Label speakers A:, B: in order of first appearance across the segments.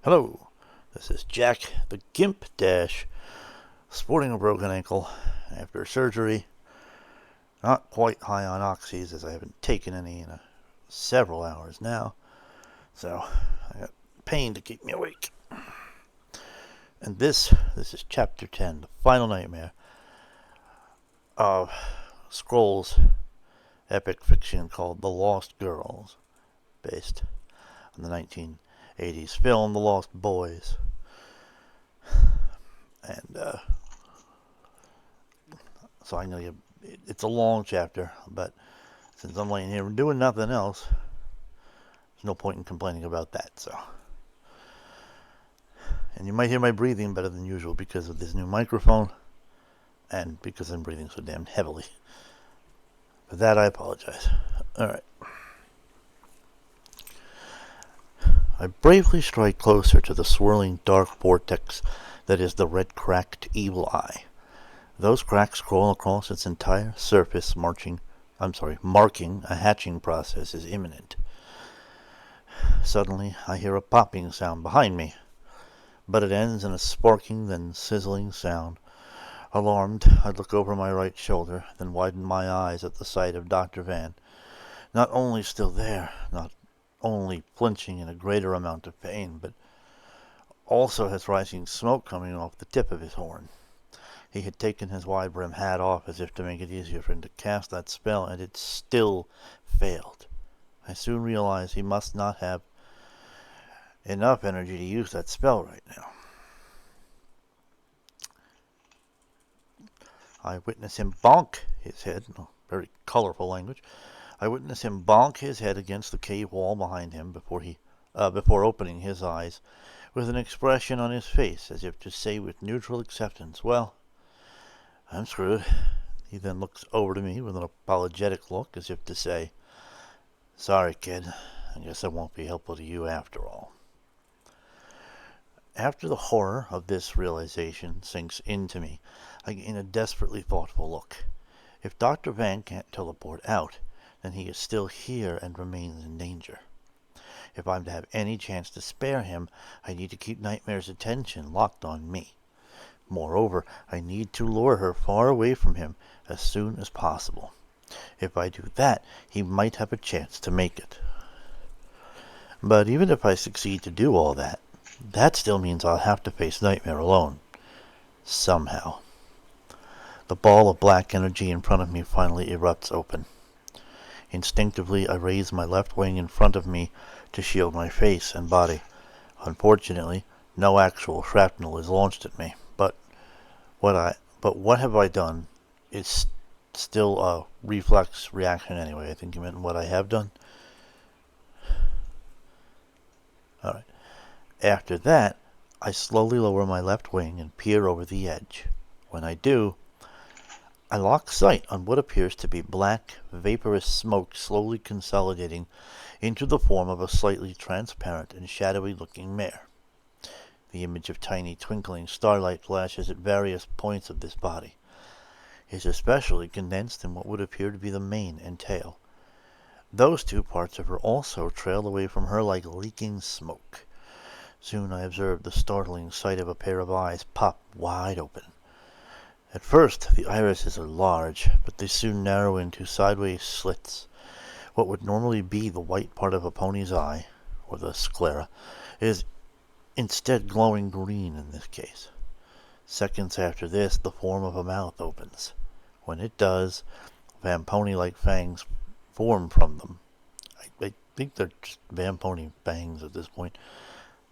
A: Hello, this is Jack the Gimp Dash, sporting a broken ankle after surgery. Not quite high on oxys as I haven't taken any in several hours now, so I got pain to keep me awake. And this is Chapter 10, the final nightmare of Scrolls' epic fiction called The Lost Girls, based on the 1980s film The Lost Boys. And so I know it's a long chapter, but since I'm laying here doing nothing else, there's no point in complaining about that. So, and you might hear my breathing better than usual because of this new microphone, and because I'm breathing so damn heavily. For that, I apologize. All right. I bravely stride closer to the swirling dark vortex that is the red cracked evil eye. Those cracks scroll across its entire surface, marking a hatching process is imminent. Suddenly, I hear a popping sound behind me, but it ends in a sparking, then sizzling sound. Alarmed, I look over my right shoulder, then widen my eyes at the sight of Dr. Van, not only still there, not only flinching in a greater amount of pain, but also has rising smoke coming off the tip of his horn. He had taken his wide-brimmed hat off as if to make it easier for him to cast that spell, and it still failed. I soon realized he must not have enough energy to use that spell right now. I witness him bonk his head, very colorful language. I witness him bonk his head against the cave wall behind him before opening his eyes with an expression on his face as if to say with neutral acceptance, "Well, I'm screwed." He then looks over to me with an apologetic look as if to say, "Sorry, kid. I guess I won't be helpful to you after all." After the horror of this realization sinks into me, I gain a desperately thoughtful look. If Dr. Van can't teleport out, then he is still here and remains in danger. If I'm to have any chance to spare him, I need to keep Nightmare's attention locked on me. Moreover, I need to lure her far away from him as soon as possible. If I do that, he might have a chance to make it. But even if I succeed to do all that, that still means I'll have to face Nightmare alone. Somehow. The ball of black energy in front of me finally erupts open. Instinctively, I raise my left wing in front of me to shield my face and body. Unfortunately, no actual shrapnel is launched at me, but what have I done is still a reflex reaction anyway. I think you meant what I have done. Alright. After that, I slowly lower my left wing and peer over the edge. When I do, I lock sight on what appears to be black, vaporous smoke slowly consolidating into the form of a slightly transparent and shadowy-looking mare. The image of tiny twinkling starlight flashes at various points of this body is especially condensed in what would appear to be the mane and tail. Those two parts of her also trail away from her like leaking smoke. Soon I observe the startling sight of a pair of eyes pop wide open. At first, the irises are large, but they soon narrow into sideways slits. What would normally be the white part of a pony's eye, or the sclera, is instead glowing green in this case. Seconds after this, the form of a mouth opens. When it does, vampony-like fangs form from them. I think they're just vampony fangs at this point.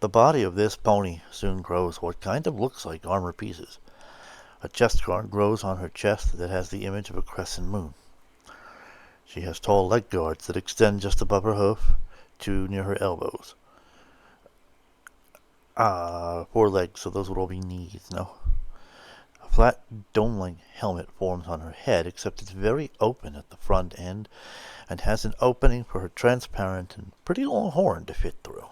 A: The body of this pony soon grows what kind of looks like armor pieces. A chest guard grows on her chest that has the image of a crescent moon. She has tall leg guards that extend just above her hoof to near her elbows. 4 legs, so those would all be knees, no? A flat dome-like helmet forms on her head, except it's very open at the front end and has an opening for her transparent and pretty long horn to fit through.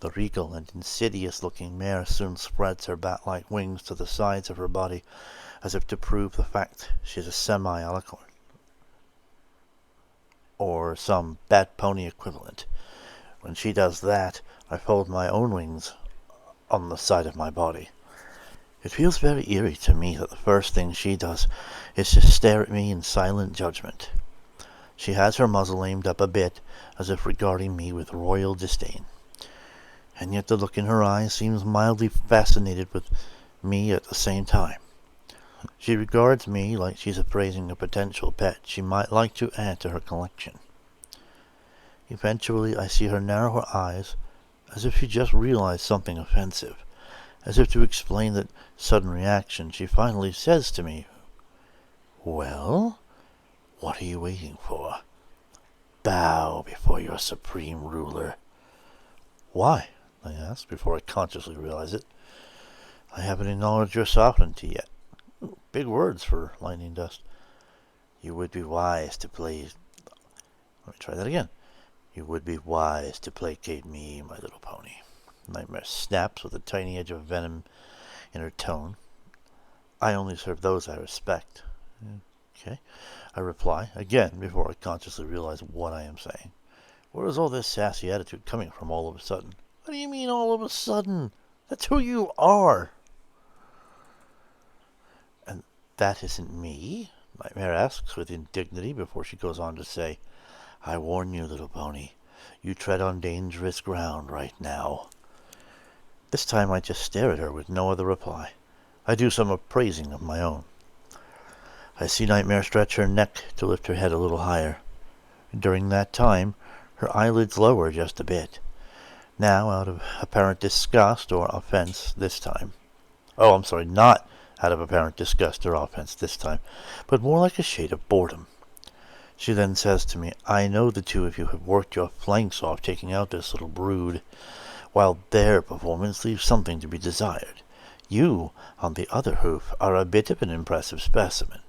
A: The regal and insidious-looking mare soon spreads her bat-like wings to the sides of her body, as if to prove the fact she is a semi-alicorn, or some bat-pony equivalent. When she does that, I fold my own wings on the side of my body. It feels very eerie to me that the first thing she does is to stare at me in silent judgment. She has her muzzle aimed up a bit, as if regarding me with royal disdain. And yet the look in her eyes seems mildly fascinated with me at the same time. She regards me like she's appraising a potential pet she might like to add to her collection. Eventually, I see her narrow her eyes, as if she just realized something offensive. As if to explain that sudden reaction, she finally says to me, "Well, what are you waiting for? Bow before your supreme ruler." "Why?" I ask, before I consciously realize it. "I haven't acknowledged your sovereignty yet." Ooh, big words for lightning dust. "You would be wise to play..." Let me try that again. "You would be wise to placate me, my little pony." Nightmare snaps with a tiny edge of venom in her tone. "I only serve those I respect." "Okay," I reply, again before I consciously realize what I am saying. Where is all this sassy attitude coming from all of a sudden? What do you mean all of a sudden? That's who you are. "And that isn't me?" Nightmare asks with indignity before she goes on to say, "I warn you, little pony, you tread on dangerous ground right now." This time I just stare at her with no other reply. I do some appraising of my own. I see Nightmare stretch her neck to lift her head a little higher. During that time, her eyelids lower just a bit. Now, out of apparent disgust or offense this time. Oh, I'm sorry, not out of apparent disgust or offense this time, but more like a shade of boredom. She then says to me, "I know the two of you have worked your flanks off taking out this little brood, while their performance leaves something to be desired. You, on the other hoof, are a bit of an impressive specimen.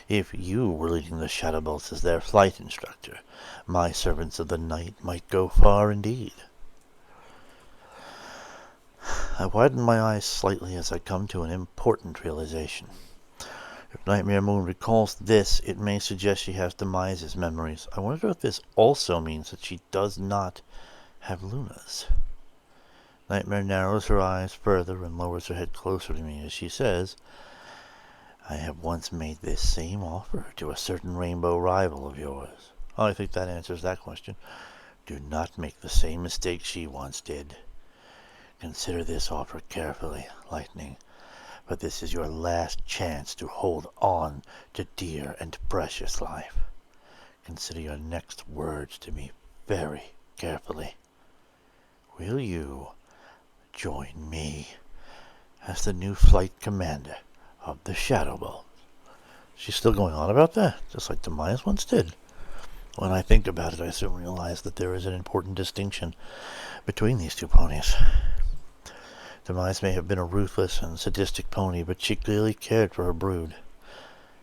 A: If you were leading the Shadowbolts as their flight instructor, my servants of the night might go far indeed." I widen my eyes slightly as I come to an important realization. If Nightmare Moon recalls this, it may suggest she has Demise's memories. I wonder if this also means that she does not have Luna's. Nightmare narrows her eyes further and lowers her head closer to me as she says, "I have once made this same offer to a certain rainbow rival of yours." I think that answers that question. "Do not make the same mistake she once did. Consider this offer carefully, Lightning, but this is your last chance to hold on to dear and precious life. Consider your next words to me very carefully. Will you join me as the new flight commander of the Shadowbolts?" She's still going on about that, just like Demise once did. When I think about it, I soon realize that there is an important distinction between these two ponies. Demise may have been a ruthless and sadistic pony, but she clearly cared for her brood.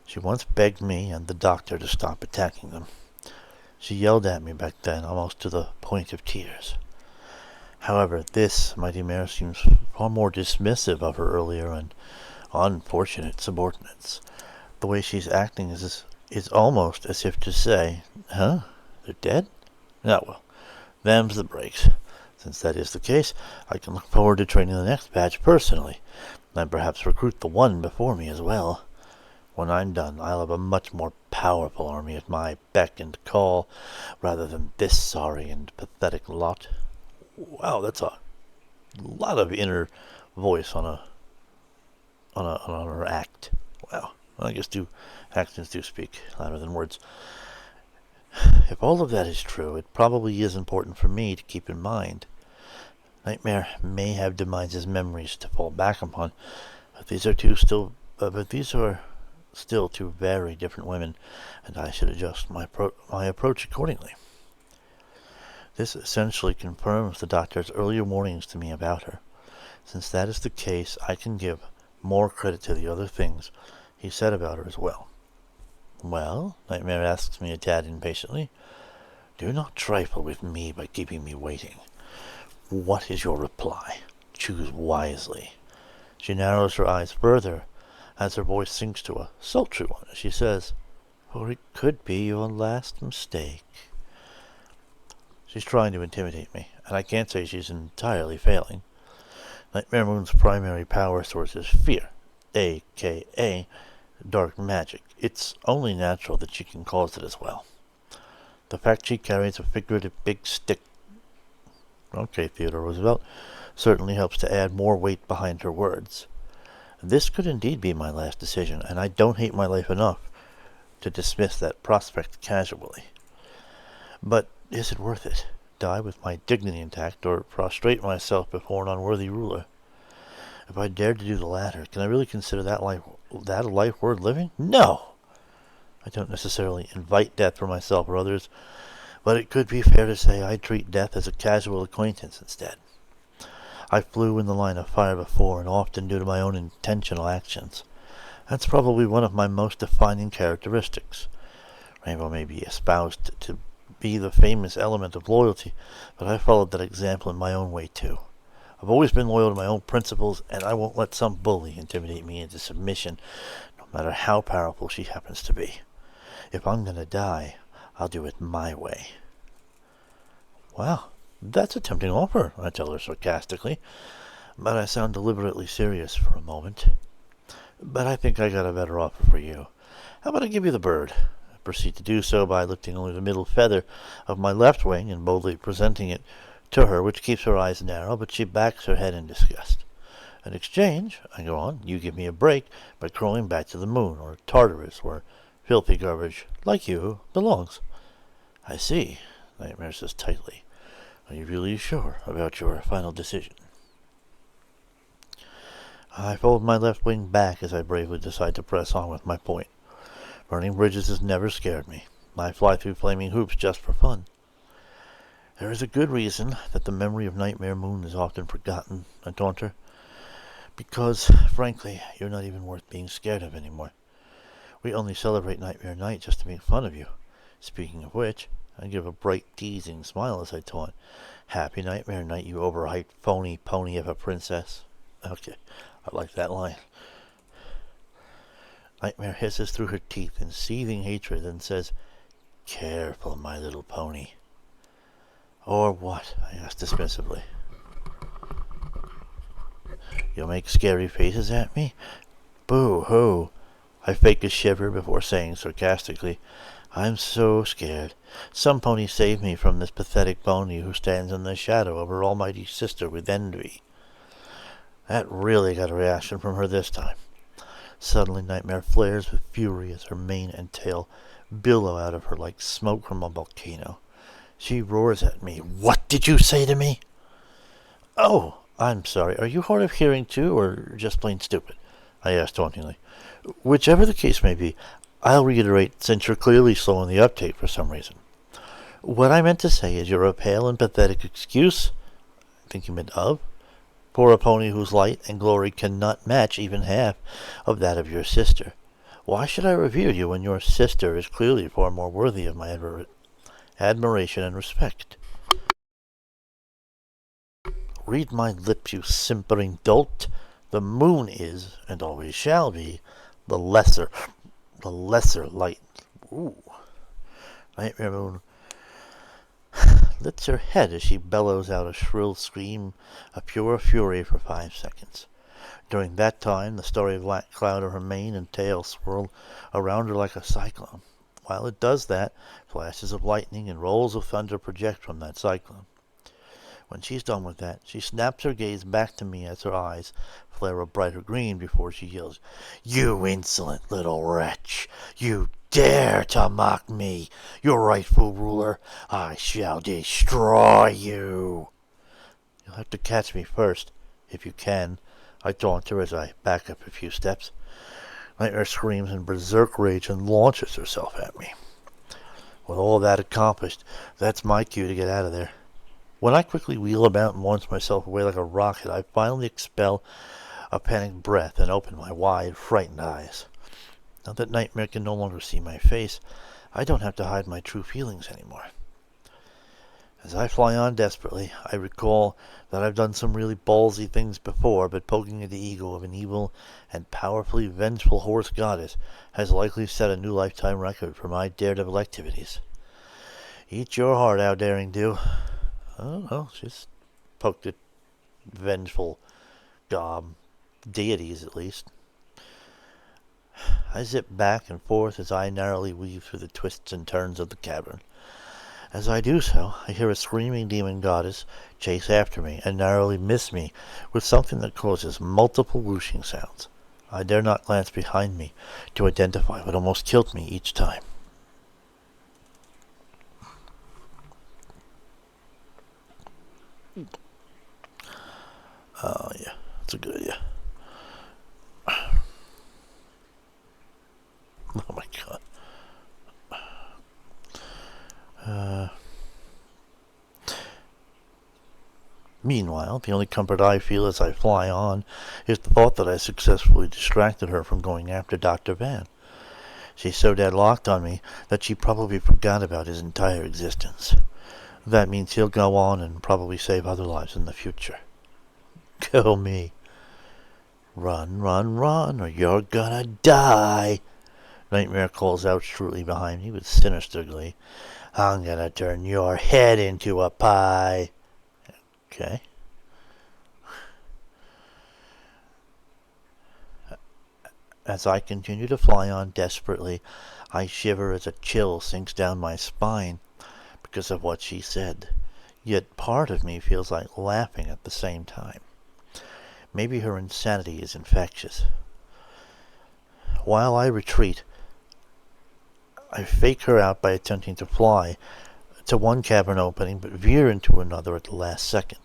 A: She once begged me and the doctor to stop attacking them. She yelled at me back then, almost to the point of tears. However, this mighty mare seems far more dismissive of her earlier and unfortunate subordinates. The way she's acting is almost as if to say, "Huh? They're dead? Oh well, them's the breaks. Since that is the case, I can look forward to training the next batch personally, and perhaps recruit the one before me as well. When I'm done, I'll have a much more powerful army at my beck and call, rather than this sorry and pathetic lot." Wow, that's a lot of inner voice on her act. Wow, I guess actions do speak louder than words. If all of that is true, it probably is important for me to keep in mind. Nightmare may have Demise's memories to fall back upon, but these are still two very different women, and I should adjust my approach accordingly. This essentially confirms the doctor's earlier warnings to me about her. Since that is the case, I can give more credit to the other things he said about her as well. "Well?" Nightmare asks me a tad impatiently. "Do not trifle with me by keeping me waiting. What is your reply? Choose wisely." She narrows her eyes further as her voice sinks to a sultry one as she says, "For it could be your last mistake." She's trying to intimidate me, and I can't say she's entirely failing. Nightmare Moon's primary power source is fear, a.k.a. dark magic. It's only natural that she can cause it as well. The fact she carries a figurative big stick, okay, Theodore Roosevelt, certainly helps to add more weight behind her words. This could indeed be my last decision, and I don't hate my life enough to dismiss that prospect casually. But is it worth it? Die with my dignity intact, or prostrate myself before an unworthy ruler? If I dared to do the latter, can I really consider that a life worth living? No! I don't necessarily invite death for myself or others, but it could be fair to say I treat death as a casual acquaintance instead. I flew in the line of fire before, and often due to my own intentional actions. That's probably one of my most defining characteristics. Rainbow may be espoused to be the famous element of loyalty, but I followed that example in my own way too. I've always been loyal to my own principles, and I won't let some bully intimidate me into submission, no matter how powerful she happens to be. If I'm going to die, I'll do it my way. Wow, that's a tempting offer, I tell her sarcastically, but I sound deliberately serious for a moment. But I think I got a better offer for you. How about I give you the bird? I proceed to do so by lifting only the middle feather of my left wing and boldly presenting it to her, which keeps her eyes narrow, but she backs her head in disgust. In exchange, I go on, you give me a break by crawling back to the moon, or Tartarus, where filthy garbage, like you, belongs. I see, Nightmare says tightly. Are you really sure about your final decision? I fold my left wing back as I bravely decide to press on with my point. Burning bridges has never scared me. I fly through flaming hoops just for fun. There is a good reason that the memory of Nightmare Moon is often forgotten, I taunt her. Because, frankly, you're not even worth being scared of anymore. We only celebrate Nightmare Night just to make fun of you. Speaking of which, I give a bright, teasing smile as I taunt. Happy Nightmare Night, you overhyped phony pony of a princess. Okay, I like that line. Nightmare hisses through her teeth in seething hatred and says, Careful, my little pony. Or what? I ask dismissively. You'll make scary faces at me? Boo-hoo. I fake a shiver before saying sarcastically, I'm so scared. Some pony save me from this pathetic pony who stands in the shadow of her almighty sister with envy. That really got a reaction from her this time. Suddenly Nightmare flares with fury as her mane and tail billow out of her like smoke from a volcano. She roars at me. What did you say to me? Oh, I'm sorry. Are you hard of hearing too, or just plain stupid? I asked tauntingly. Whichever the case may be, I'll reiterate since you're clearly slow on the uptake for some reason. What I meant to say is you're a pale and pathetic excuse, I think you meant of, for a pony whose light and glory cannot match even half of that of your sister. Why should I revere you when your sister is clearly far more worthy of my admiration and respect? Read my lips, you simpering dolt. The moon is, and always shall be, the lesser light. Ooh. Nightmare Moon lifts her head as she bellows out a shrill scream of pure fury for 5 seconds. During that time, the starry black cloud of her mane and tail swirl around her like a cyclone. While it does that, flashes of lightning and rolls of thunder project from that cyclone. When she's done with that, she snaps her gaze back to me as her eyes flare a brighter green before she yells, You insolent little wretch! You dare to mock me, your rightful ruler! I shall destroy you! You'll have to catch me first, if you can, I taunt her as I back up a few steps. Nightmare screams in berserk rage and launches herself at me. With all that accomplished, that's my cue to get out of there. When I quickly wheel about and launch myself away like a rocket, I finally expel a panicked breath and open my wide, frightened eyes. Now that Nightmare can no longer see my face, I don't have to hide my true feelings anymore. As I fly on desperately, I recall that I've done some really ballsy things before, but poking at the ego of an evil and powerfully vengeful horse goddess has likely set a new lifetime record for my daredevil activities. Eat your heart out, Daring Do. Oh, no, just poked at vengeful deities, at least. I zip back and forth as I narrowly weave through the twists and turns of the cavern. As I do so, I hear a screaming demon goddess chase after me and narrowly miss me with something that causes multiple whooshing sounds. I dare not glance behind me to identify what almost killed me each time. Oh, yeah, that's a good idea. Oh my god. Meanwhile, the only comfort I feel as I fly on is the thought that I successfully distracted her from going after Dr. Van. She's so dead locked on me that she probably forgot about his entire existence. That means he'll go on and probably save other lives in the future. Go me. Run, run, run, or you're gonna die. Nightmare calls out shrilly behind me with sinister glee. I'm gonna turn your head into a pie. Okay. As I continue to fly on desperately, I shiver as a chill sinks down my spine because of what she said. Yet part of me feels like laughing at the same time. Maybe her insanity is infectious. While I retreat, I fake her out by attempting to fly to one cavern opening but veer into another at the last second.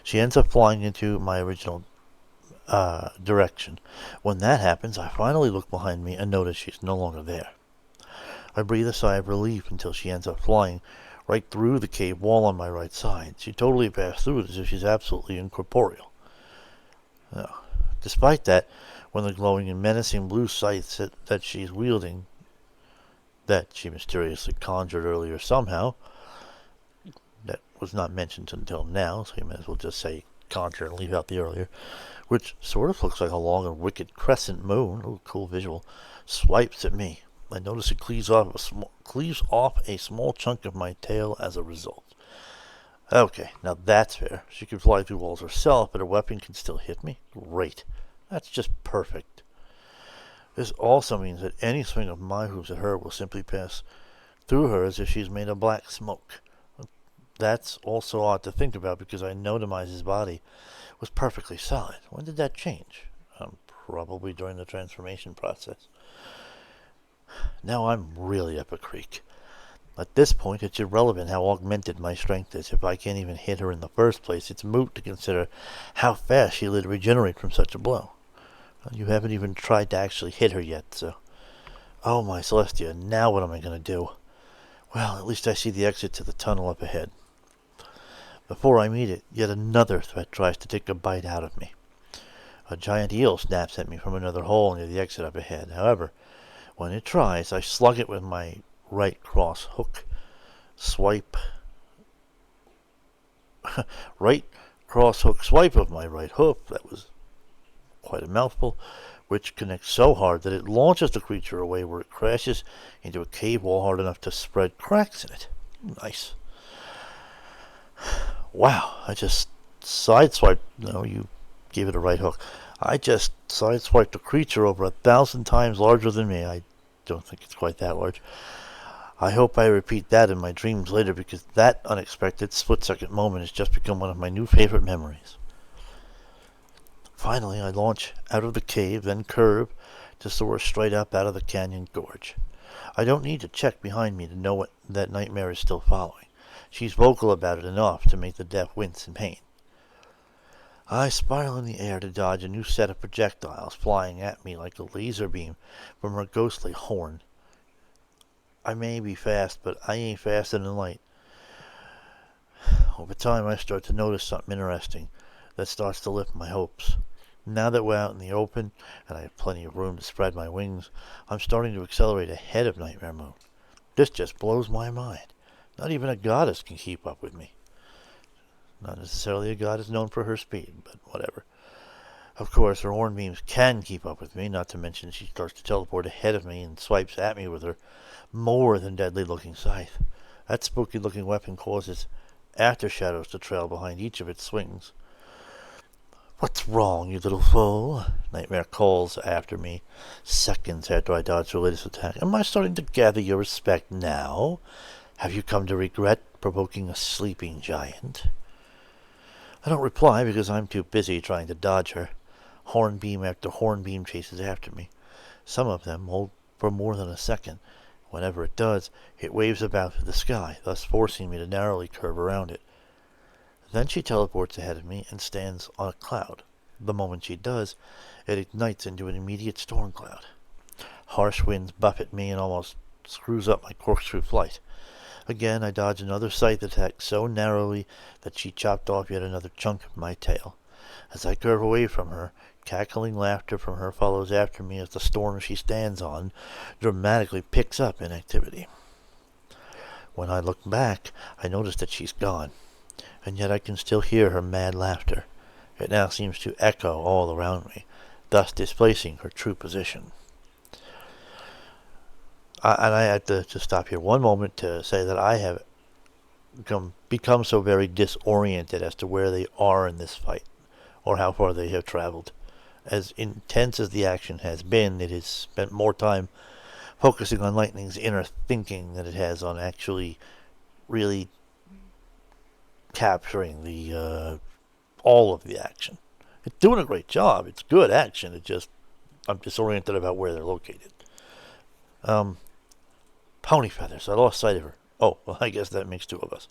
A: She ends up flying into my original direction. When that happens, I finally look behind me and notice she's no longer there. I breathe a sigh of relief until she ends up flying right through the cave wall on my right side. She totally passed through it as if she's absolutely incorporeal. Despite that, when the glowing and menacing blue sights that she's wielding, that she mysteriously conjured earlier somehow, that was not mentioned until now, so you may as well just say conjure and leave out the earlier, which sort of looks like a long and wicked crescent moon, ooh, cool visual, swipes at me. I notice it cleaves off a small chunk of my tail as a result. Okay, now that's fair. She can fly through walls herself, but her weapon can still hit me? Great. That's just perfect. This also means that any swing of my hooves at her will simply pass through her as if she's made of black smoke. That's also odd to think about because I know Demise's body was perfectly solid. When did that change? Probably during the transformation process. Now I'm really up a creek. At this point, it's irrelevant how augmented my strength is. If I can't even hit her in the first place, it's moot to consider how fast she'll regenerate from such a blow. You haven't even tried to actually hit her yet, so... Oh, my Celestia, now what am I going to do? Well, at least I see the exit to the tunnel up ahead. Before I meet it, yet another threat tries to take a bite out of me. A giant eel snaps at me from another hole near the exit up ahead. However, when it tries, I slug it with my right cross hook. Swipe. Right cross hook swipe of my right hook. That was quite a mouthful, which connects so hard that it launches the creature away where it crashes into a cave wall hard enough to spread cracks in it. Nice. Wow, I just sideswiped. No, you gave it a right hook. I just sideswiped a creature over 1,000 times larger than me. I don't think it's quite that large. I hope I repeat that in my dreams later because that unexpected split-second moment has just become one of my new favorite memories. Finally, I launch out of the cave, then curve to soar straight up out of the canyon gorge. I don't need to check behind me to know that Nightmare is still following. She's vocal about it enough to make the deaf wince in pain. I spiral in the air to dodge a new set of projectiles flying at me like a laser beam from her ghostly horn. I may be fast, but I ain't faster than light. Over time, I start to notice something interesting that starts to lift my hopes. Now that we're out in the open, and I have plenty of room to spread my wings, I'm starting to accelerate ahead of Nightmare Moon. This just blows my mind. Not even a goddess can keep up with me. Not necessarily a goddess known for her speed, but whatever. Of course, her horn beams can keep up with me, not to mention she starts to teleport ahead of me and swipes at me with her more than deadly-looking scythe. That spooky-looking weapon causes after shadows to trail behind each of its swings. "What's wrong, you little fool?" Nightmare calls after me, seconds after I dodge the latest attack. "Am I starting to gather your respect now? Have you come to regret provoking a sleeping giant?" I don't reply because I'm too busy trying to dodge her. Hornbeam after hornbeam chases after me. Some of them hold for more than a second. Whenever it does, it waves about through the sky, thus forcing me to narrowly curve around it. Then she teleports ahead of me and stands on a cloud. The moment she does, it ignites into an immediate storm cloud. Harsh winds buffet me and almost screws up my corkscrew flight. Again, I dodge another scythe attack so narrowly that she chopped off yet another chunk of my tail. As I curve away from her, cackling laughter from her follows after me as the storm she stands on dramatically picks up in activity. When I look back, I notice that she's gone, and yet I can still hear her mad laughter. It now seems to echo all around me, thus displacing her true position. And I have to just stop here one moment to say that I have become so very disoriented as to where they are in this fight, or how far they have traveled. As intense as the action has been, it has spent more time focusing on Lightning's inner thinking than it has on actually really capturing the all of the action. It's doing a great job. It's good action. I'm disoriented about where they're located. Pony feathers. I lost sight of her. Oh, well, I guess that makes two of us.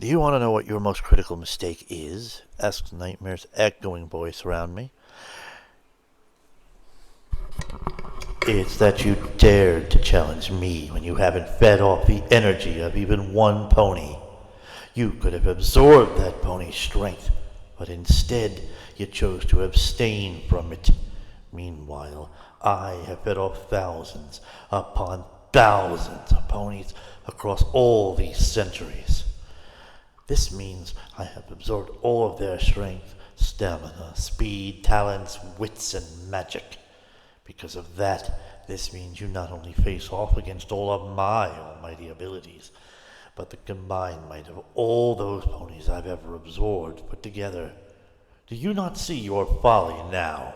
A: "Do you want to know what your most critical mistake is?" asks Nightmare's echoing voice around me. "It's that you dared to challenge me when you haven't fed off the energy of even one pony. You could have absorbed that pony's strength, but instead you chose to abstain from it. Meanwhile, I have fed off thousands upon thousands of ponies across all these centuries. This means I have absorbed all of their strength, stamina, speed, talents, wits, and magic. Because of that, this means you not only face off against all of my almighty abilities, but the combined might of all those ponies I've ever absorbed put together. Do you not see your folly now?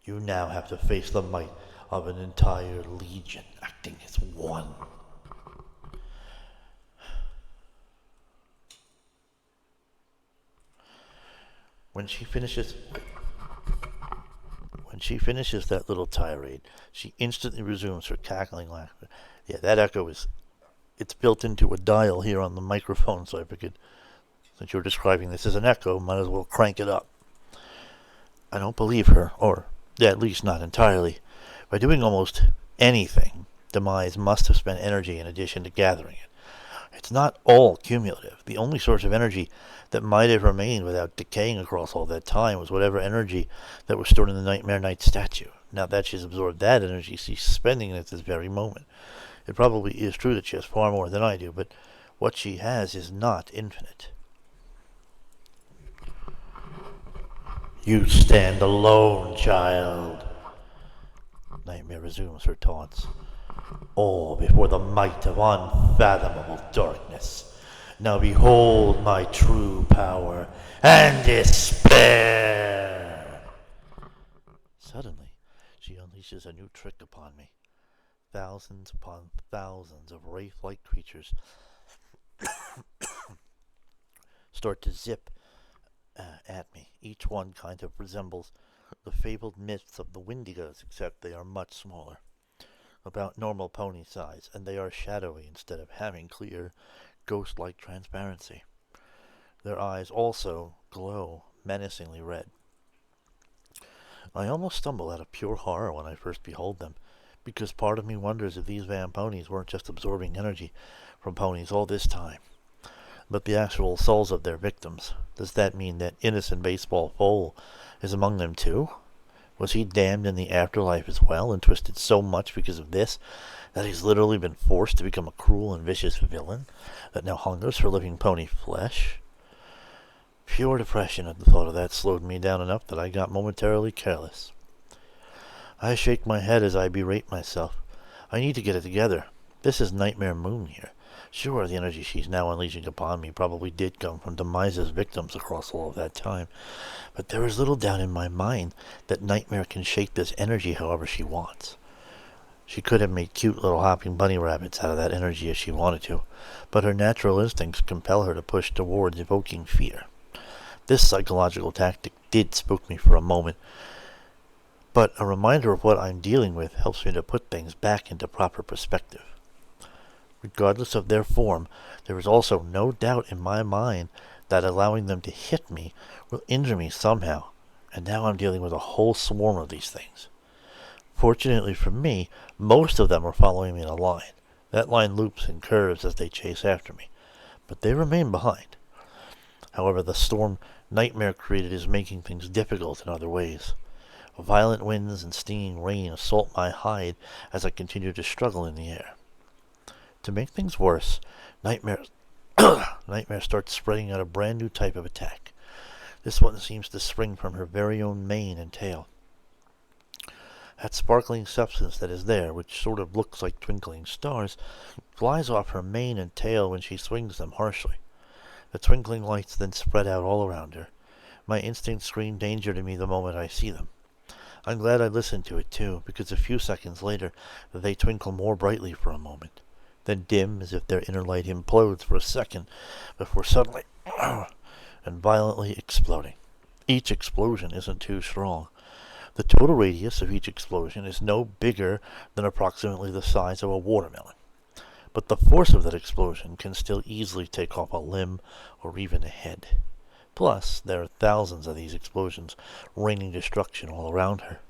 A: You now have to face the might of an entire legion acting as one." When she finishes that little tirade, she instantly resumes her cackling laughter. Yeah, that echo it's built into a dial here on the microphone, so I figured since you're describing this as an echo, might as well crank it up. I don't believe her, or at least not entirely. By doing almost anything, Demise must have spent energy in addition to gathering it. It's not all cumulative. The only source of energy that might have remained without decaying across all that time was whatever energy that was stored in the Nightmare Knight statue. Now that she's absorbed that energy, she's spending it at this very moment. It probably is true that she has far more than I do, but what she has is not infinite. "You stand alone, child." Nightmare resumes her taunts. "All before the might of unfathomable darkness. Now behold my true power and despair." Suddenly, she unleashes a new trick upon me. Thousands upon thousands of wraith-like creatures start to zip at me. Each one kind of resembles the fabled myths of the Wendigos, except they are much smaller, about normal pony size, and they are shadowy instead of having clear, ghost-like transparency. Their eyes also glow menacingly red. I almost stumble out of pure horror when I first behold them, because part of me wonders if these Vamponies weren't just absorbing energy from ponies all this time, but the actual souls of their victims. Does that mean that innocent baseball foal is among them too? Was he damned in the afterlife as well, and twisted so much because of this that he's literally been forced to become a cruel and vicious villain that now hungers for living pony flesh? Pure depression at the thought of that slowed me down enough that I got momentarily careless. I shake my head as I berate myself. I need to get it together. This is Nightmare Moon here. Sure, the energy she's now unleashing upon me probably did come from Demise's victims across all of that time, but there is little doubt in my mind that Nightmare can shake this energy however she wants. She could have made cute little hopping bunny rabbits out of that energy if she wanted to, but her natural instincts compel her to push towards evoking fear. This psychological tactic did spook me for a moment, but a reminder of what I'm dealing with helps me to put things back into proper perspective. Regardless of their form, there is also no doubt in my mind that allowing them to hit me will injure me somehow, and now I'm dealing with a whole swarm of these things. Fortunately for me, most of them are following me in a line. That line loops and curves as they chase after me, but they remain behind. However, the storm Nightmare created is making things difficult in other ways. Violent winds and stinging rain assault my hide as I continue to struggle in the air. To make things worse, Nightmare starts spreading out a brand new type of attack. This one seems to spring from her very own mane and tail. That sparkling substance that is there, which sort of looks like twinkling stars, flies off her mane and tail when she swings them harshly. The twinkling lights then spread out all around her. My instincts scream danger to me the moment I see them. I'm glad I listened to it too, because a few seconds later they twinkle more brightly for a moment, then dim as if their inner light implodes for a second before suddenly and violently exploding. Each explosion isn't too strong. The total radius of each explosion is no bigger than approximately the size of a watermelon, but the force of that explosion can still easily take off a limb or even a head. Plus, there are thousands of these explosions raining destruction all around her.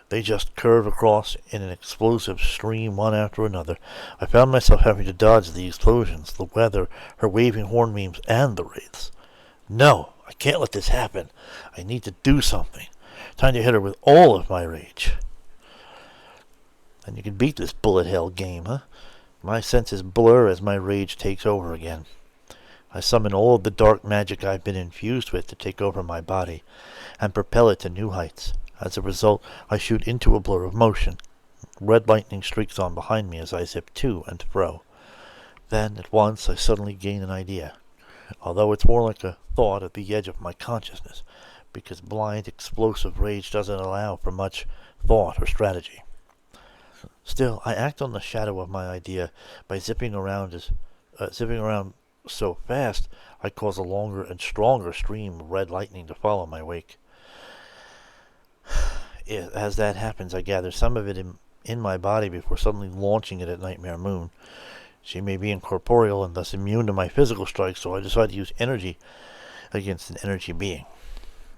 A: They just curve across in an explosive stream one after another. I found myself having to dodge the explosions, the weather, her waving horn beams, and the wraiths. No, I can't let this happen. I need to do something. Time to hit her with all of my rage. And you can beat this bullet hell game, huh? My senses blur as my rage takes over again. I summon all of the dark magic I've been infused with to take over my body and propel it to new heights. As a result, I shoot into a blur of motion. Red lightning streaks on behind me as I zip to and fro. Then, at once, I suddenly gain an idea, although it's more like a thought at the edge of my consciousness, because blind, explosive rage doesn't allow for much thought or strategy. Still, I act on the shadow of my idea by zipping around so fast I cause a longer and stronger stream of red lightning to follow my wake. As that happens, I gather some of it in my body before suddenly launching it at Nightmare Moon. She may be incorporeal and thus immune to my physical strikes, so I decide to use energy against an energy being.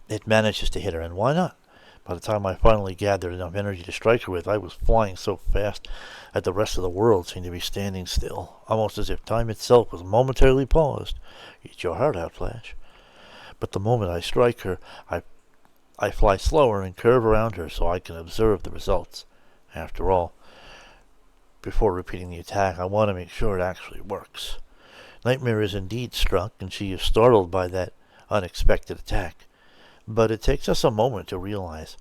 A: It manages to hit her, and why not? By the time I finally gathered enough energy to strike her with, I was flying so fast that the rest of the world seemed to be standing still, almost as if time itself was momentarily paused. Eat your heart out, Flash. But the moment I strike her, I fly slower and curve around her so I can observe the results. After all, before repeating the attack, I want to make sure it actually works. Nightmare is indeed struck, and she is startled by that unexpected attack. But it takes us a moment to realize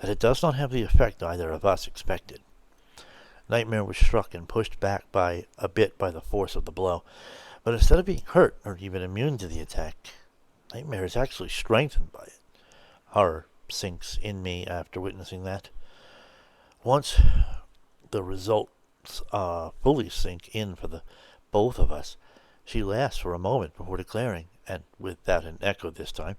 A: that it does not have the effect either of us expected. Nightmare was struck and pushed back by the force of the blow, but instead of being hurt or even immune to the attack, Nightmare is actually strengthened by it. Horror sinks in me after witnessing that. Once the results fully sink in for the both of us, she laughs for a moment before declaring, and without an echo this time,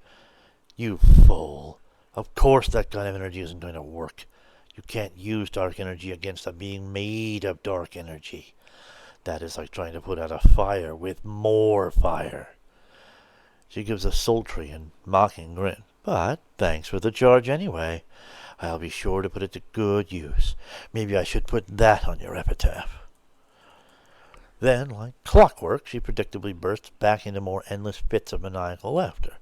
A: "You fool. Of course that kind of energy isn't going to work. You can't use dark energy against a being made of dark energy. That is like trying to put out a fire with more fire." She gives a sultry and mocking grin. "But thanks for the charge anyway. I'll be sure to put it to good use. Maybe I should put that on your epitaph." Then, like clockwork, she predictably bursts back into more endless fits of maniacal laughter.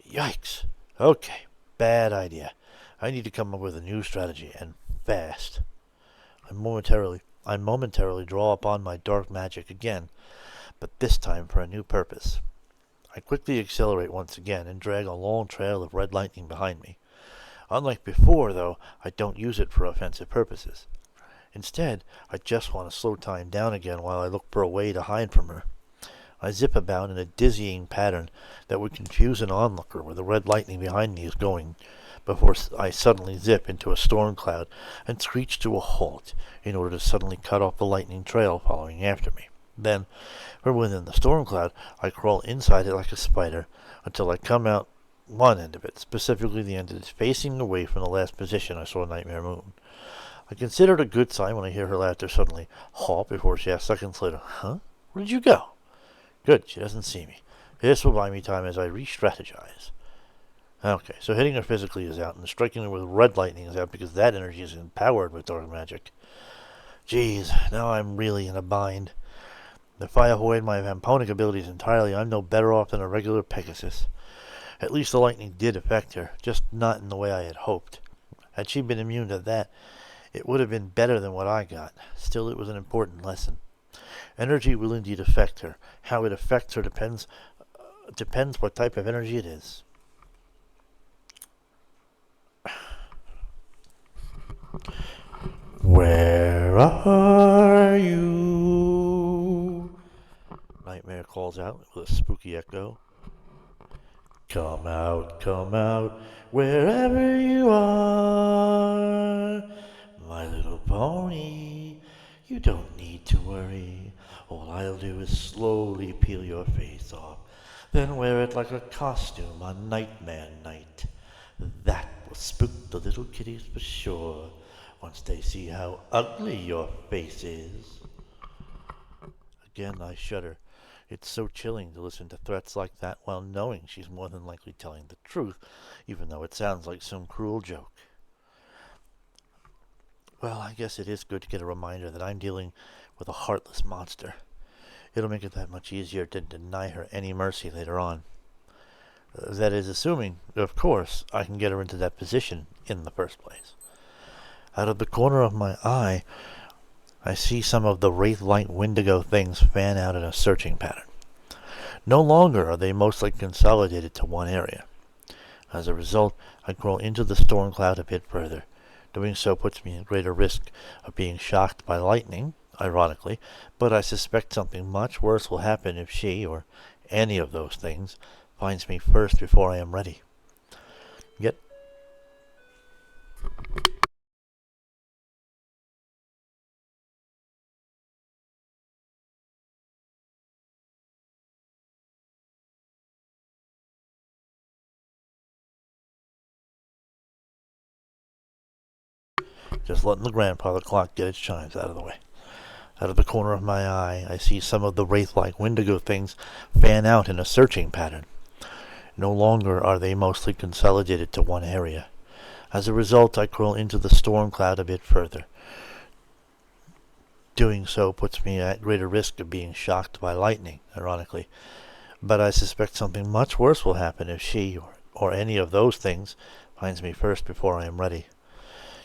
A: Yikes. Okay, bad idea. I need to come up with a new strategy, and fast. I momentarily draw upon my dark magic again, but this time for a new purpose. I quickly accelerate once again and drag a long trail of red lightning behind me. Unlike before, though, I don't use it for offensive purposes. Instead, I just want to slow time down again while I look for a way to hide from her. I zip about in a dizzying pattern that would confuse an onlooker where the red lightning behind me is going, before I suddenly zip into a storm cloud and screech to a halt in order to suddenly cut off the lightning trail following after me. Then, from within the storm cloud, I crawl inside it like a spider until I come out one end of it, specifically the end that is facing away from the last position I saw Nightmare Moon. I consider it a good sign when I hear her laughter suddenly halt before she asks seconds later, "Huh? Where did you go?" Good, she doesn't see me. This will buy me time as I re-strategize. Okay, so hitting her physically is out, and striking her with red lightning is out because that energy is empowered with dark magic. Geez, now I'm really in a bind. If I avoid my vamponic abilities entirely, I'm no better off than a regular Pegasus. At least the lightning did affect her, just not in the way I had hoped. Had she been immune to that, it would have been better than what I got. Still, it was an important lesson. Energy will indeed affect her. How it affects her depends what type of energy it is. Where are you? Nightmare calls out with a spooky echo. Come out, wherever you are. My little pony, you don't need to worry. All I'll do is slowly peel your face off, then wear it like a costume on Nightmare Night. That will spook the little kitties for sure, once they see how ugly your face is. Again I shudder. It's so chilling to listen to threats like that while knowing she's more than likely telling the truth, even though it sounds like some cruel joke. Well, I guess it is good to get a reminder that I'm dealing with a heartless monster. It'll make it that much easier to deny her any mercy later on. That is assuming, of course, I can get her into that position in the first place. Out of the corner of my eye, I see some of the wraith-like Wendigo things fan out in a searching pattern. No longer are they mostly consolidated to one area. As a result, I crawl into the storm cloud a bit further. Doing so puts me at greater risk of being shocked by lightning, ironically, but I suspect something much worse will happen if she, or any of those things, finds me first before I am ready. Yet just letting the grandfather clock get its chimes out of the way. Out of the corner of my eye, I see some of the wraith-like Wendigo things fan out in a searching pattern. No longer are they mostly consolidated to one area. As a result, I crawl into the storm cloud a bit further. Doing so puts me at greater risk of being shocked by lightning, ironically. But I suspect something much worse will happen if she, or any of those things, finds me first before I am ready.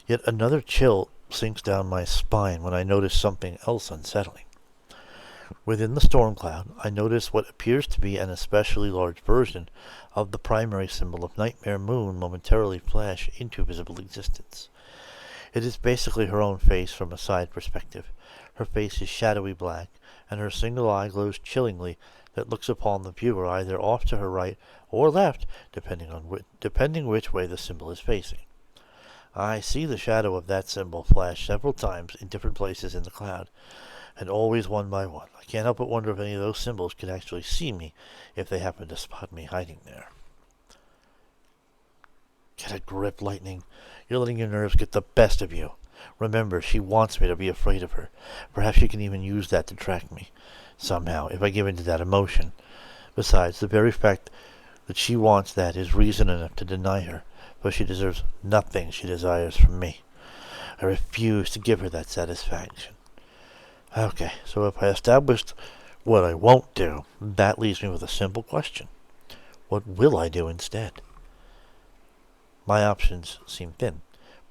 A: Yet another chill sinks down my spine when I notice something else unsettling. Within the storm cloud, I notice what appears to be an especially large version of the primary symbol of Nightmare Moon momentarily flash into visible existence. It is basically her own face from a side perspective. Her face is shadowy black, and her single eye glows chillingly that looks upon the viewer either off to her right or left, depending which way the symbol is facing. I see the shadow of that symbol flash several times in different places in the cloud, and always one by one. I can't help but wonder if any of those symbols could actually see me if they happen to spot me hiding there. Get a grip, Lightning. You're letting your nerves get the best of you. Remember, she wants me to be afraid of her. Perhaps she can even use that to track me, somehow, if I give in to that emotion. Besides, the very fact that she wants that is reason enough to deny her, for she deserves nothing she desires from me. I refuse to give her that satisfaction. Okay, so if I established what I won't do, that leaves me with a simple question. What will I do instead? My options seem thin.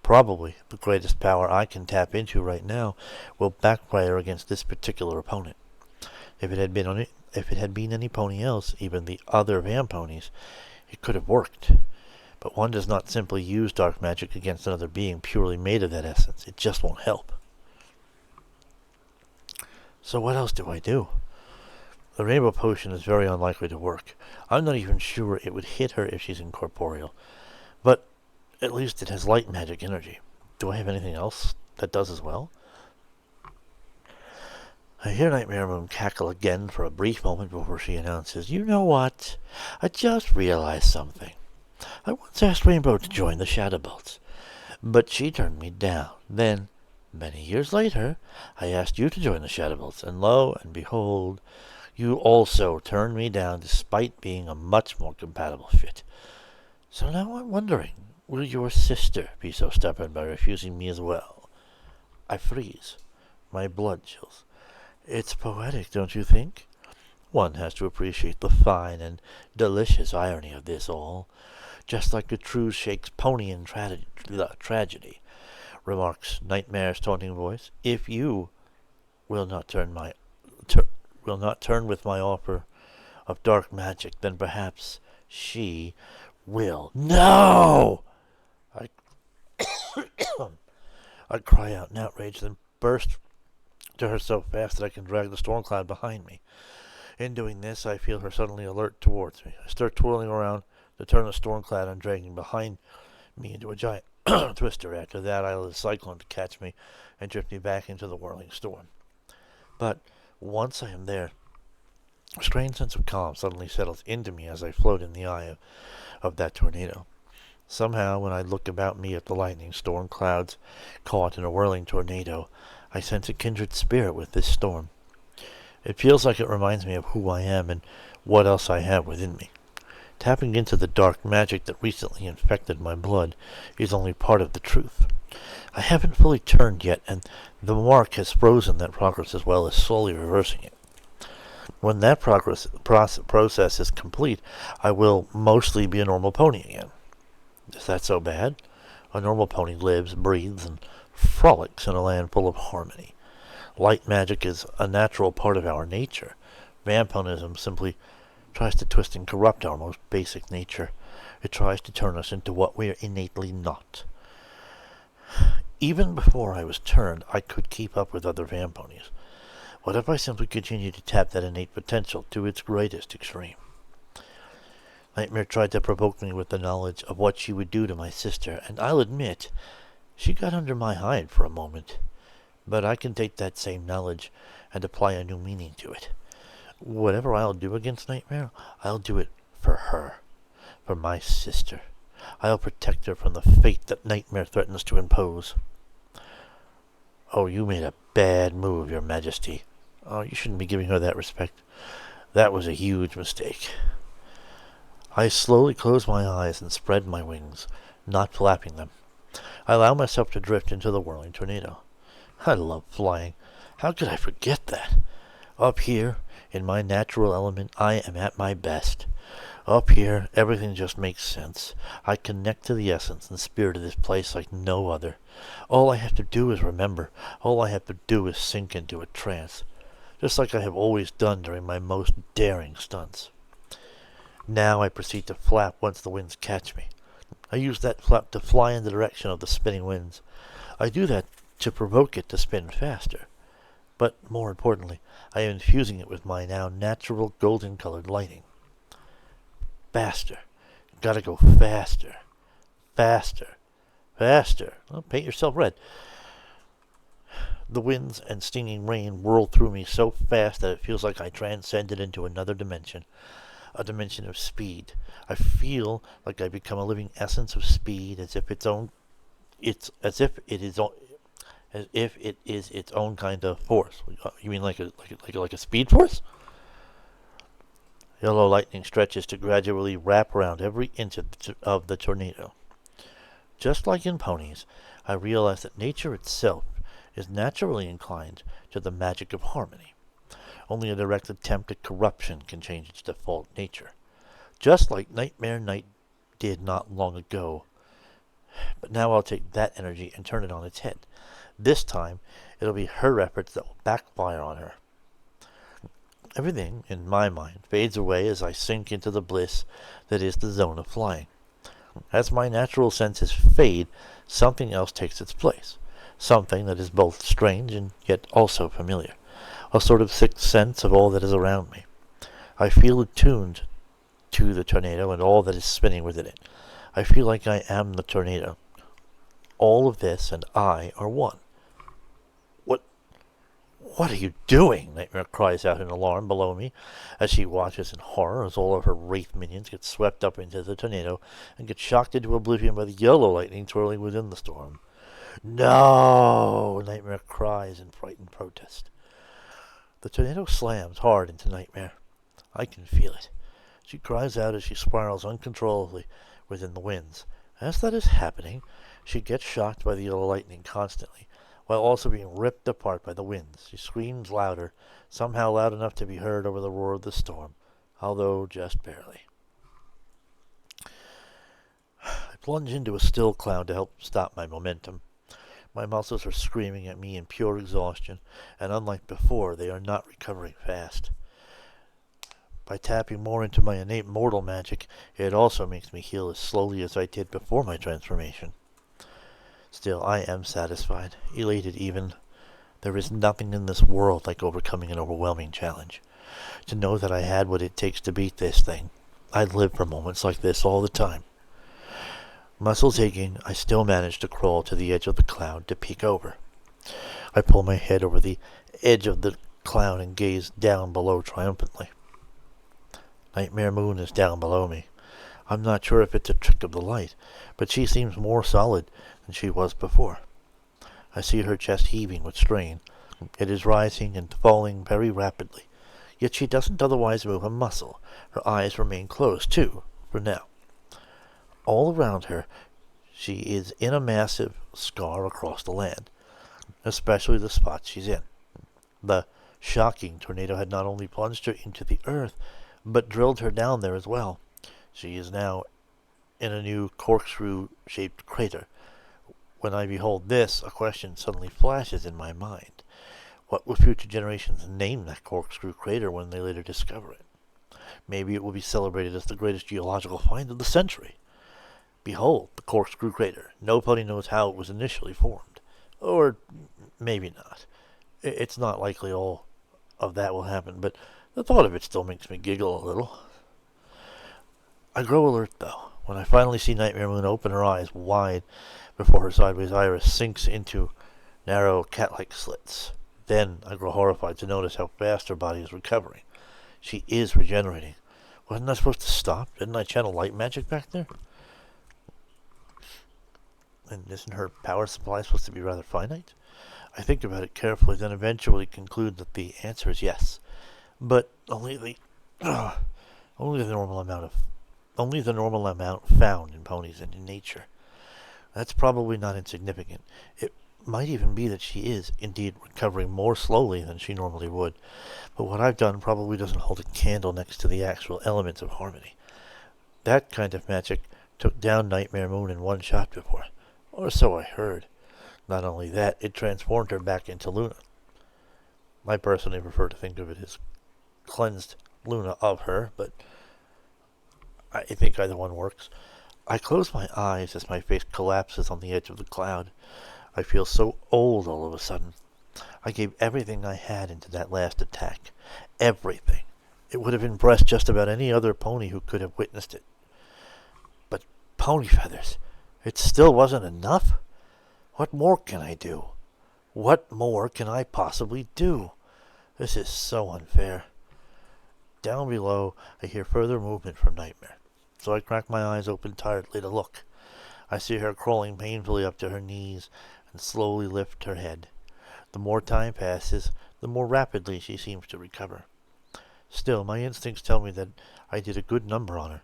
A: Probably the greatest power I can tap into right now will backfire against this particular opponent. If it had been any pony else, even the other Vamponies, it could have worked. But one does not simply use dark magic against another being purely made of that essence. It just won't help. So what else do I do? The rainbow potion is very unlikely to work. I'm not even sure it would hit her if she's incorporeal. But at least it has light magic energy. Do I have anything else that does as well? I hear Nightmare Moon cackle again for a brief moment before she announces, "You know what? I just realized something. I once asked Rainbow to join the Shadowbolts, but she turned me down. Then, many years later, I asked you to join the Shadowbolts, and lo and behold, you also turned me down despite being a much more compatible fit. So now I'm wondering, will your sister be so stubborn by refusing me as well?" I freeze. My blood chills. It's poetic, don't you think? One has to appreciate the fine and delicious irony of this all, just like a true Shakespearean tragedy, remarks Nightmare's taunting voice. If you will not turn with my offer of dark magic, then perhaps she will. No! I, I cry out in outrage, then burst to her so fast that I can drag the storm cloud behind me. In doing this, I feel her suddenly alert towards me. I start twirling around to turn the storm cloud I'm dragging behind me into a giant twister. After that, I allow the cyclone to catch me and drift me back into the whirling storm. But once I am there, a strange sense of calm suddenly settles into me as I float in the eye of that tornado. Somehow, when I look about me at the lightning storm clouds caught in a whirling tornado, I sense a kindred spirit with this storm. It feels like it reminds me of who I am and what else I have within me. Tapping into the dark magic that recently infected my blood is only part of the truth. I haven't fully turned yet, and the mark has frozen that progress as well as slowly reversing it. When that process is complete, I will mostly be a normal pony again. Is that so bad? A normal pony lives, breathes, and frolics in a land full of harmony. Light magic is a natural part of our nature. Vampirism simply tries to twist and corrupt our most basic nature. It tries to turn us into what we are innately not. Even before I was turned, I could keep up with other vamponies. What if I simply continued to tap that innate potential to its greatest extreme? Nightmare tried to provoke me with the knowledge of what she would do to my sister, and I'll admit, she got under my hide for a moment. But I can take that same knowledge and apply a new meaning to it. Whatever I'll do against Nightmare, I'll do it for her, for my sister. I'll protect her from the fate that Nightmare threatens to impose. Oh, you made a bad move, Your Majesty. Oh, you shouldn't be giving her that respect. That was a huge mistake. I slowly close my eyes and spread my wings, not flapping them. I allow myself to drift into the whirling tornado. I love flying. How could I forget that? Up here, in my natural element, I am at my best. Up here, everything just makes sense. I connect to the essence and spirit of this place like no other. All I have to do is remember. All I have to do is sink into a trance, just like I have always done during my most daring stunts. Now I proceed to flap once the winds catch me. I use that flap to fly in the direction of the spinning winds. I do that to provoke it to spin faster. But more importantly, I am infusing it with my now natural golden-colored lighting. Faster. Gotta go faster. Faster. Faster. Well, paint yourself red. The winds and stinging rain whirl through me so fast that it feels like I transcended into another dimension. A dimension of speed. I feel like I become a living essence of speed, as if it is its own kind of force. You mean like a speed force? Yellow lightning stretches to gradually wrap around every inch of the tornado. Just like in ponies, I realize that nature itself is naturally inclined to the magic of harmony. Only a direct attempt at corruption can change its default nature. Just like Nightmare Night did not long ago. But now I'll take that energy and turn it on its head. This time, it'll be her efforts that will backfire on her. Everything, in my mind, fades away as I sink into the bliss that is the zone of flying. As my natural senses fade, something else takes its place. Something that is both strange and yet also familiar. a sort of sixth sense of all that is around me. I feel attuned to the tornado and all that is spinning within it. I feel like I am the tornado. All of this and I are one. What are you doing? Nightmare cries out in alarm below me as she watches in horror as all of her wraith minions get swept up into the tornado and get shocked into oblivion by the yellow lightning twirling within the storm. No! Nightmare cries in frightened protest. The tornado slams hard into Nightmare. I can feel it. She cries out as she spirals uncontrollably within the winds. As that is happening, she gets shocked by the yellow lightning constantly, while also being ripped apart by the winds. She screams louder, somehow loud enough to be heard over the roar of the storm, although just barely. I plunge into a still cloud to help stop my momentum. My muscles are screaming at me in pure exhaustion, and unlike before, they are not recovering fast. By tapping more into my innate mortal magic, it also makes me heal as slowly as I did before my transformation. Still, I am satisfied, elated even. There is nothing in this world like overcoming an overwhelming challenge. To know that I had what it takes to beat this thing. I live for moments like this all the time. Muscles aching, I still manage to crawl to the edge of the cloud to peek over. I pull my head over the edge of the cloud and gaze down below triumphantly. Nightmare Moon is down below me. I'm not sure if it's a trick of the light, but she seems more solid than she was before. I see her chest heaving with strain. It is rising and falling very rapidly, yet she doesn't otherwise move a muscle. Her eyes remain closed, too, for now. All around her, she is in a massive scar across the land, especially the spot she's in. The shocking tornado had not only plunged her into the earth, but drilled her down there as well. She is now in a new corkscrew-shaped crater. When I behold this, a question suddenly flashes in my mind. What will future generations name that corkscrew crater when they later discover it? Maybe it will be celebrated as the greatest geological find of the century. Behold, the corkscrew crater. Nobody knows how it was initially formed. Or maybe not. It's not likely all of that will happen, but the thought of it still makes me giggle a little. I grow alert, though, when I finally see Nightmare Moon open her eyes wide before her sideways iris sinks into narrow cat-like slits. Then I grow horrified to notice how fast her body is recovering. She is regenerating. Wasn't I supposed to stop? Didn't I channel light magic back there? And isn't her power supply supposed to be rather finite? I think about it carefully, then eventually conclude that the answer is yes. But only the normal amount found in ponies and in nature. That's probably not insignificant. It might even be that she is, indeed, recovering more slowly than she normally would. But what I've done probably doesn't hold a candle next to the actual elements of harmony. That kind of magic took down Nightmare Moon in one shot before. Or so I heard. Not only that, it transformed her back into Luna. I personally prefer to think of it as cleansed Luna of her, but I think either one works. I close my eyes as my face collapses on the edge of the cloud. I feel so old all of a sudden. I gave everything I had into that last attack. Everything. It would have impressed just about any other pony who could have witnessed it. But pony feathers, it still wasn't enough? What more can I do? What more can I possibly do? This is so unfair. Down below, I hear further movement from Nightmare, so I crack my eyes open tiredly to look. I see her crawling painfully up to her knees and slowly lift her head. The more time passes, the more rapidly she seems to recover. Still, my instincts tell me that I did a good number on her.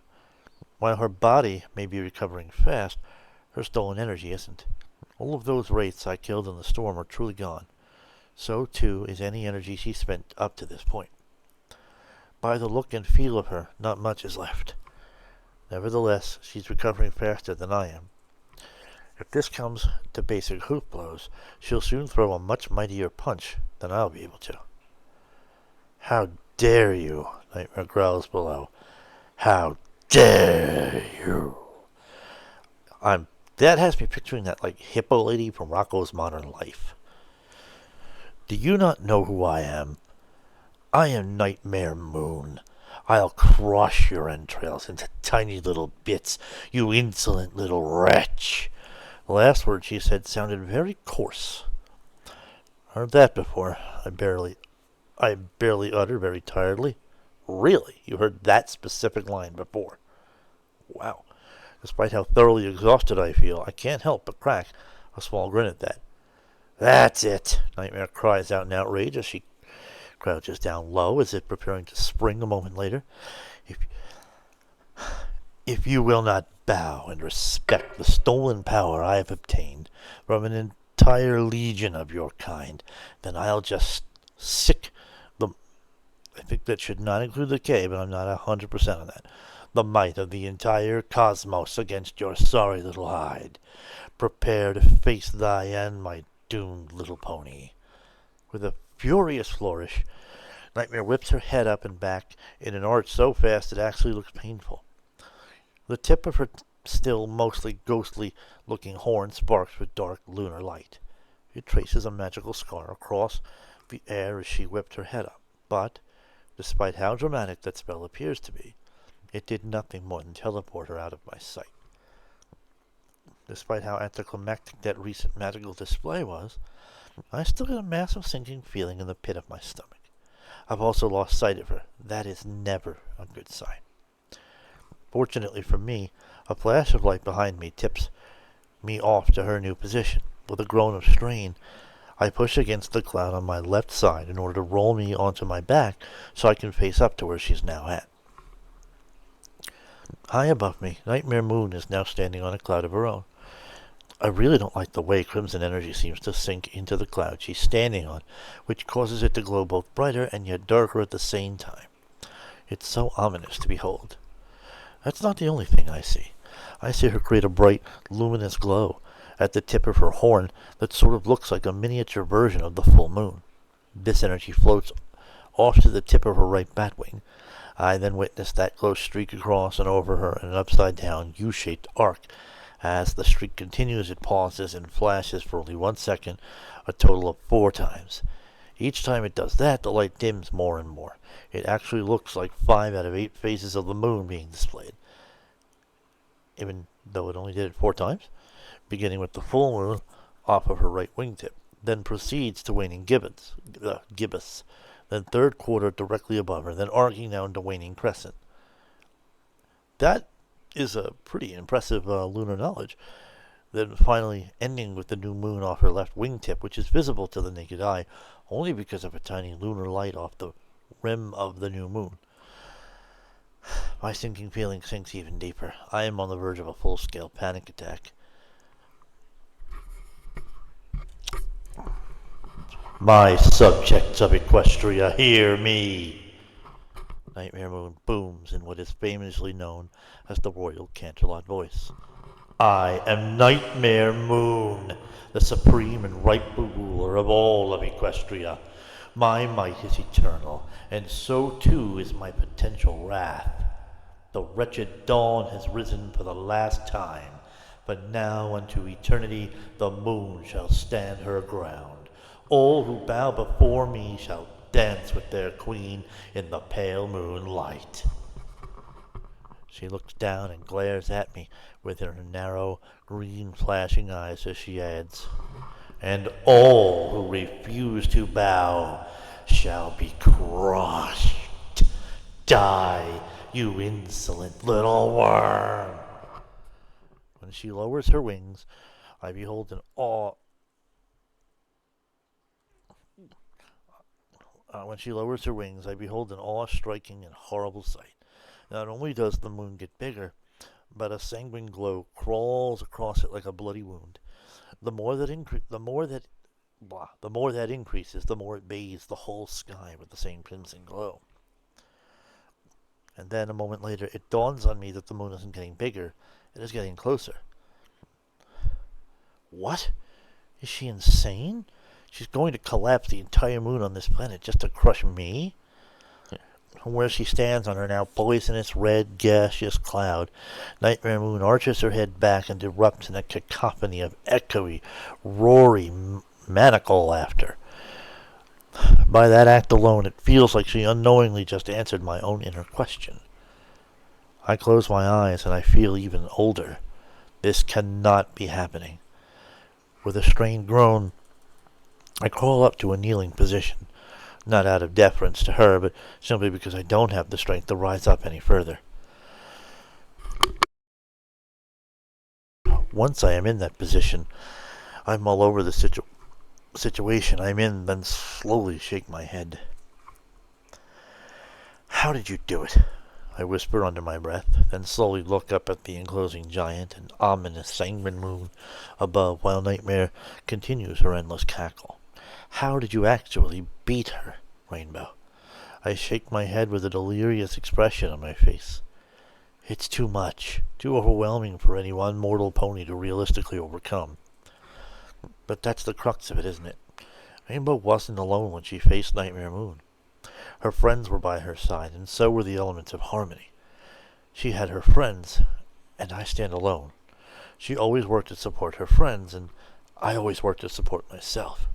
A: While her body may be recovering fast, her stolen energy isn't. All of those wraiths I killed in the storm are truly gone. So, too, is any energy she spent up to this point. By the look and feel of her, not much is left. Nevertheless, she's recovering faster than I am. If this comes to basic hoof blows, she'll soon throw a much mightier punch than I'll be able to. How dare you? Nightmare growls below. How dare you? That has me picturing that hippo lady from Rocko's Modern Life. Do you not know who I am? I am Nightmare Moon. I'll crush your entrails into tiny little bits, you insolent little wretch. The last word she said sounded very coarse. Heard that before, I barely uttered very tiredly. Really? You heard that specific line before? Wow. Despite how thoroughly exhausted I feel, I can't help but crack a small grin at that. That's it, Nightmare cries out in outrage as she crouches down low as if preparing to spring a moment later. If you will not bow and respect the stolen power I have obtained from an entire legion of your kind, then I'll just sick the... I think that should not include the K, but I'm not 100% on that. The might of the entire cosmos against your sorry little hide. Prepare to face thy end, my doomed little pony. With a furious flourish, Nightmare whips her head up and back in an arch so fast it actually looks painful. The tip of her still mostly ghostly-looking horn sparks with dark lunar light. It traces a magical scar across the air as she whipped her head up, but, despite how dramatic that spell appears to be, it did nothing more than teleport her out of my sight. Despite how anticlimactic that recent magical display was, I still get a massive sinking feeling in the pit of my stomach. I've also lost sight of her. That is never a good sign. Fortunately for me, a flash of light behind me tips me off to her new position. With a groan of strain, I push against the cloud on my left side in order to roll me onto my back so I can face up to where she's now at. High above me, Nightmare Moon is now standing on a cloud of her own. I really don't like the way Crimson Energy seems to sink into the cloud she's standing on, which causes it to glow both brighter and yet darker at the same time. It's so ominous to behold. That's not the only thing I see. I see her create a bright, luminous glow at the tip of her horn that sort of looks like a miniature version of the full moon. This energy floats off to the tip of her right bat wing. I then witness that glow streak across and over her in an upside-down U-shaped arc. As the streak continues, it pauses and flashes for only 1 second, a total of 4 times. Each time it does that, the light dims more and more. It actually looks like 5 out of 8 phases of the moon being displayed, even though it only did it 4 times, beginning with the full moon off of her right wingtip, then proceeds to waning gibbous, then third quarter directly above her, then arcing down to waning crescent. That is a pretty impressive lunar knowledge. Then finally ending with the new moon off her left wingtip, which is visible to the naked eye only because of a tiny lunar light off the rim of the new moon. My sinking feeling sinks even deeper. I am on the verge of a full-scale panic attack. My subjects of Equestria, hear me! Nightmare Moon booms in what is famously known as the Royal Canterlot voice. I am Nightmare Moon, the supreme and rightful ruler of all of Equestria. My might is eternal, and so too is my potential wrath. The wretched dawn has risen for the last time, but now unto eternity the moon shall stand her ground. All who bow before me shall dance with their queen in the pale moonlight. She looks down and glares at me with her narrow, green flashing eyes as she adds, and all who refuse to bow shall be crushed. Die, you insolent little worm. When she lowers her wings, I behold an awe-striking and horrible sight. Not only does the moon get bigger, but a sanguine glow crawls across it like a bloody wound. The more that increases, the more it bathes the whole sky with the same crimson glow. And then, a moment later, it dawns on me that the moon isn't getting bigger, it is getting closer. What? Is she insane? She's going to collapse the entire moon on this planet just to crush me? From where she stands on her now poisonous, red, gaseous cloud, Nightmare Moon arches her head back and erupts in a cacophony of echoey, roary, maniacal laughter. By that act alone, it feels like she unknowingly just answered my own inner question. I close my eyes and I feel even older. This cannot be happening. With a strained groan, I crawl up to a kneeling position, not out of deference to her, but simply because I don't have the strength to rise up any further. Once I am in that position, I mull over the situation I'm in, then slowly shake my head. How did you do it? I whisper under my breath, then slowly look up at the enclosing giant and ominous sanguine moon above while Nightmare continues her endless cackle. How did you actually beat her, Rainbow? I shake my head with a delirious expression on my face. It's too much, too overwhelming for any one mortal pony to realistically overcome. But that's the crux of it, isn't it? Rainbow wasn't alone when she faced Nightmare Moon. Her friends were by her side, and so were the elements of harmony. She had her friends, and I stand alone. She always worked to support her friends, and I always worked to support myself.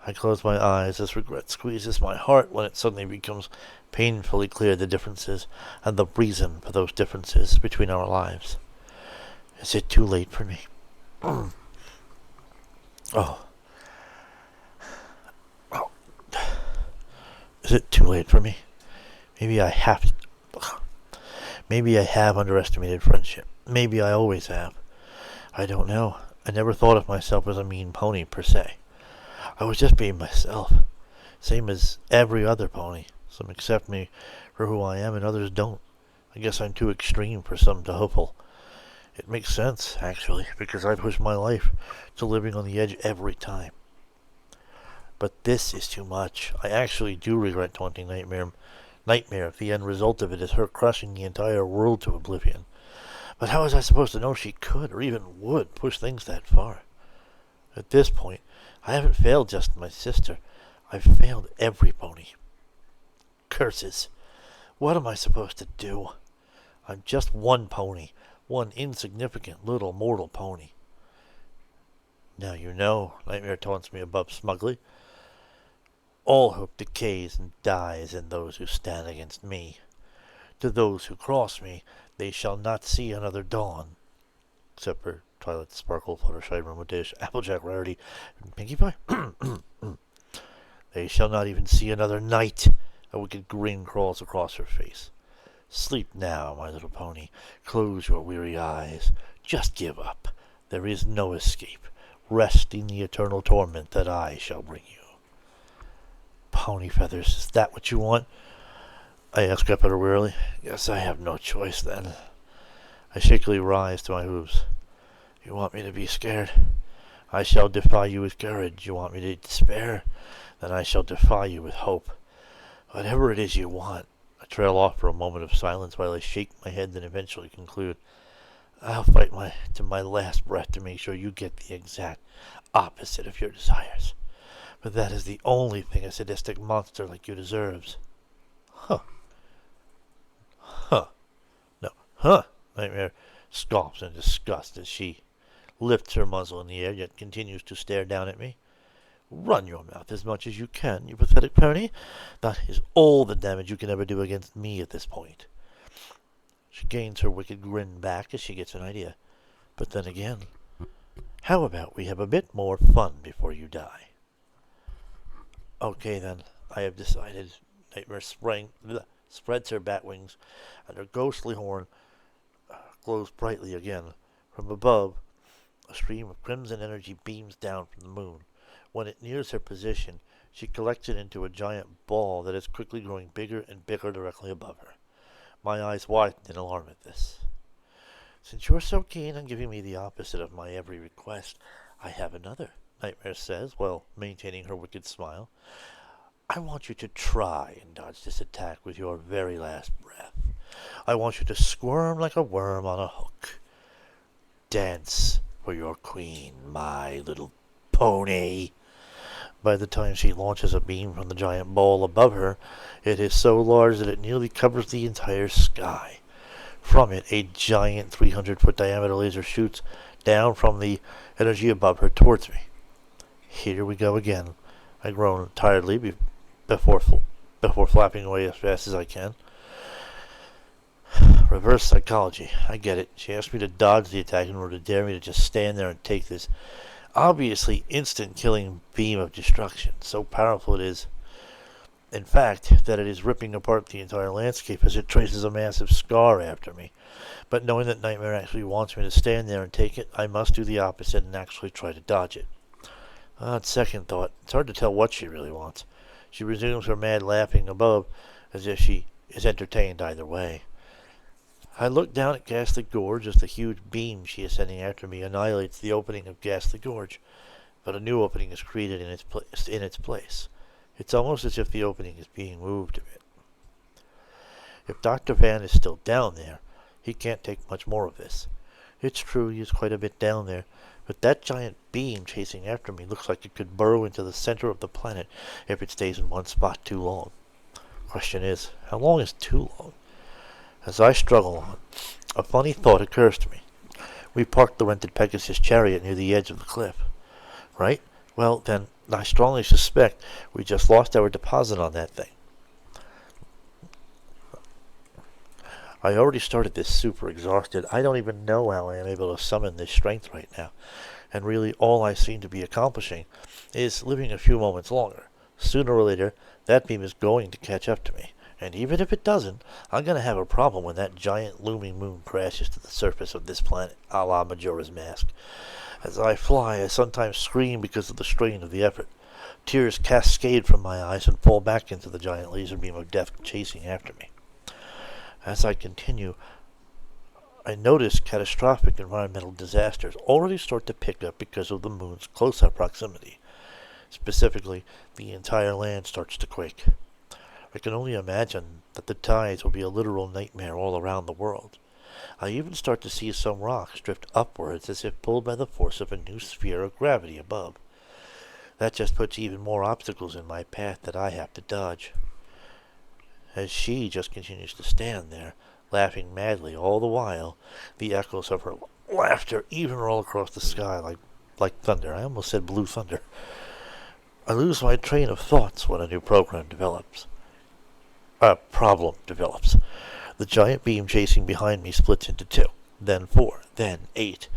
A: I close my eyes as regret squeezes my heart when it suddenly becomes painfully clear the differences and the reason for those differences between our lives. Is it too late for me? Oh. Is it too late for me? Maybe I have underestimated friendship. Maybe I always have. I don't know. I never thought of myself as a mean pony, per se. I was just being myself. Same as every other pony. Some accept me for who I am and others don't. I guess I'm too extreme for some to hopeful. It makes sense, actually, because I push my life to living on the edge every time. But this is too much. I actually do regret taunting Nightmare if the end result of it is her crushing the entire world to oblivion. But how was I supposed to know she could, or even would, push things that far? At this point, I haven't failed just my sister. I've failed every pony. Curses. What am I supposed to do? I'm just one pony. One insignificant little mortal pony. Now you know, Nightmare taunts me above smugly. All hope decays and dies in those who stand against me. To those who cross me, they shall not see another dawn. Except for Twilight Sparkle, Fluttershy, Rainbow Dash, Applejack, Rarity, and Pinkie Pie. They shall not even see another night. A wicked grin crawls across her face. Sleep now, my little pony. Close your weary eyes. Just give up. There is no escape. Rest in the eternal torment that I shall bring you. Pony feathers, is that what you want? I ask up at her wearily. Guess I have no choice then. I shakily rise to my hooves. You want me to be scared? I shall defy you with courage. You want me to despair? Then I shall defy you with hope. Whatever it is you want. I trail off for a moment of silence while I shake my head, then eventually conclude. I'll fight to my last breath to make sure you get the exact opposite of your desires. But that is the only thing a sadistic monster like you deserves. Huh. No. Nightmare scoffs in disgust as she lifts her muzzle in the air, yet continues to stare down at me. Run your mouth as much as you can, you pathetic pony. That is all the damage you can ever do against me at this point. She gains her wicked grin back as she gets an idea. But then again, how about we have a bit more fun before you die? Okay then, I have decided. Nightmare spreads her bat wings, and her ghostly horn glows brightly again. From above, a stream of crimson energy beams down from the moon. When it nears her position, she collects it into a giant ball that is quickly growing bigger and bigger directly above her. My eyes widen in alarm at this. Since you're so keen on giving me the opposite of my every request, I have another, Nightmare says, while maintaining her wicked smile. I want you to try and dodge this attack with your very last breath. I want you to squirm like a worm on a hook. Dance for your queen, my little pony. By the time she launches a beam from the giant ball above her, it is so large that it nearly covers the entire sky. From it, a giant 300-foot diameter laser shoots down from the energy above her towards me. Here we go again. I groan tiredly before flapping away as fast as I can. Reverse psychology. I get it. She asked me to dodge the attack in order to dare me to just stand there and take this obviously instant killing beam of destruction. So powerful it is, in fact, that it is ripping apart the entire landscape as it traces a massive scar after me. But knowing that Nightmare actually wants me to stand there and take it, I must do the opposite and actually try to dodge it. On second thought, it's hard to tell what she really wants. She resumes her mad laughing above, as if she is entertained either way. I look down at Ghastly Gorge as the huge beam she is sending after me annihilates the opening of Ghastly Gorge, but a new opening is created in its place. It's almost as if the opening is being moved a bit. If Dr. Van is still down there, he can't take much more of this. It's true he is quite a bit down there, but that giant beam chasing after me looks like it could burrow into the center of the planet if it stays in one spot too long. Question is, how long is too long? As I struggle on, a funny thought occurs to me. We parked the rented Pegasus chariot near the edge of the cliff, right? Well, then, I strongly suspect we just lost our deposit on that thing. I already started this super exhausted. I don't even know how I am able to summon this strength right now. And really, all I seem to be accomplishing is living a few moments longer. Sooner or later, that beam is going to catch up to me. And even if it doesn't, I'm going to have a problem when that giant looming moon crashes to the surface of this planet, a la Majora's Mask. As I fly, I sometimes scream because of the strain of the effort. Tears cascade from my eyes and fall back into the giant laser beam of death chasing after me. As I continue, I notice catastrophic environmental disasters already start to pick up because of the moon's close-up proximity. Specifically, the entire land starts to quake. I can only imagine that the tides will be a literal nightmare all around the world. I even start to see some rocks drift upwards as if pulled by the force of a new sphere of gravity above. That just puts even more obstacles in my path that I have to dodge. As she just continues to stand there, laughing madly all the while, the echoes of her laughter even roll across the sky like thunder. I almost said blue thunder. I lose my train of thoughts when a new problem develops. The giant beam chasing behind me splits into 2, then 4, then 8.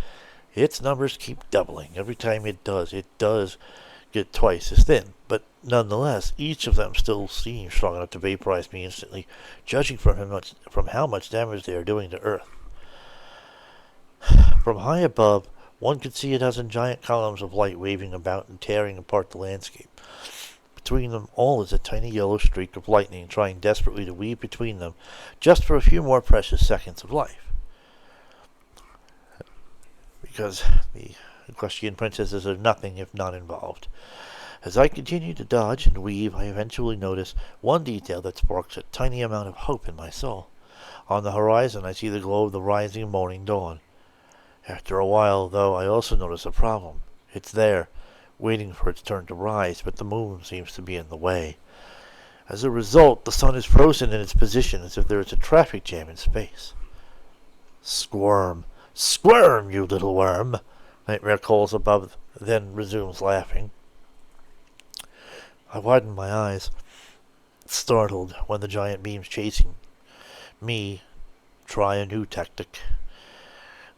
A: Its numbers keep doubling. Every time it does get twice as thin, but nonetheless, each of them still seems strong enough to vaporize me instantly, judging from how much damage they are doing to Earth. From high above, one could see a dozen giant columns of light waving about and tearing apart the landscape. Between them all is a tiny yellow streak of lightning trying desperately to weave between them just for a few more precious seconds of life. Because the equestrian princesses are nothing if not involved. As I continue to dodge and weave, I eventually notice one detail that sparks a tiny amount of hope in my soul. On the horizon, I see the glow of the rising morning dawn. After a while, though, I also notice a problem. It's there, waiting for its turn to rise, but the moon seems to be in the way. As a result, the sun is frozen in its position as if there is a traffic jam in space. Squirm! Squirm, you little worm! Nightmare calls above, then resumes laughing. I widen my eyes, startled when the giant beams chasing me try a new tactic.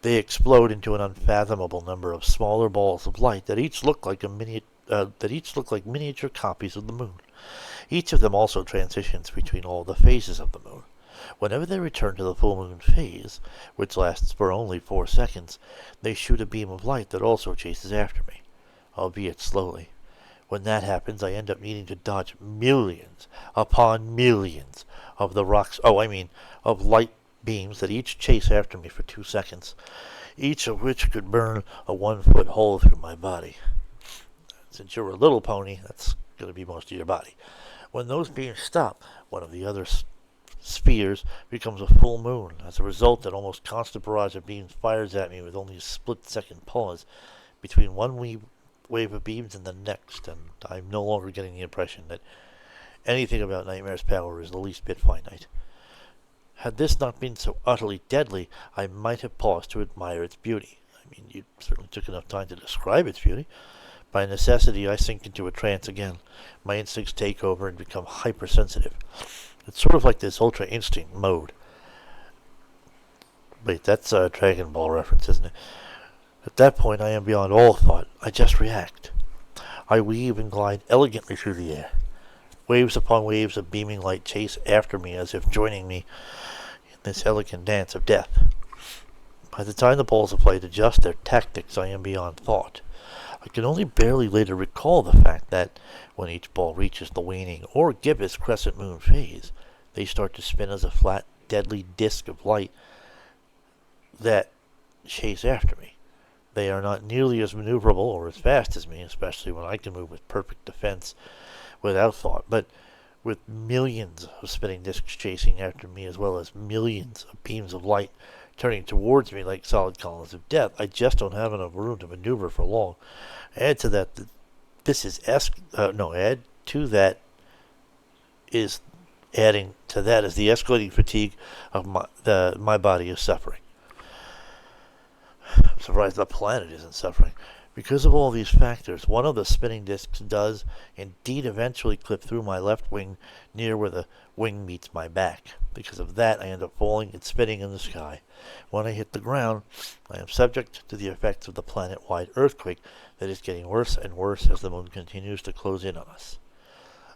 A: They explode into an unfathomable number of smaller balls of light that each look like miniature copies of the moon. Each of them also transitions between all the phases of the moon. Whenever they return to the full moon phase, which lasts for only 4 seconds, they shoot a beam of light that also chases after me, albeit slowly. When that happens, I end up needing to dodge millions upon millions of of light beams that each chase after me for 2 seconds, each of which could burn a 1-foot hole through my body. Since you're a little pony, that's going to be most of your body. When those beams stop, one of the other spheres becomes a full moon. As a result, an almost constant barrage of beams fires at me with only a split-second pause between one wave of beams and the next, and I'm no longer getting the impression that anything about Nightmare's power is the least bit finite. Had this not been so utterly deadly, I might have paused to admire its beauty. I mean, you certainly took enough time to describe its beauty. By necessity, I sink into a trance again. My instincts take over and become hypersensitive. It's sort of like this Ultra Instinct mode. Wait, that's a Dragon Ball reference, isn't it? At that point, I am beyond all thought. I just react. I weave and glide elegantly through the air. Waves upon waves of beaming light chase after me as if joining me in this elegant dance of death. By the time the balls of light adjust their tactics, I am beyond thought. I can only barely later recall the fact that when each ball reaches the waning or gibbous crescent moon phase, they start to spin as a flat, deadly disk of light that chase after me. They are not nearly as maneuverable or as fast as me, especially when I can move with perfect defense without thought, but with millions of spinning disks chasing after me as well as millions of beams of light turning towards me like solid columns of death, I just don't have enough room to maneuver for long. Add to that adding to that is the escalating fatigue of my body is suffering. I'm surprised the planet isn't suffering. Because of all these factors, one of the spinning disks does indeed eventually clip through my left wing near where the wing meets my back. Because of that, I end up falling and spinning in the sky. When I hit the ground, I am subject to the effects of the planet-wide earthquake that is getting worse and worse as the moon continues to close in on us.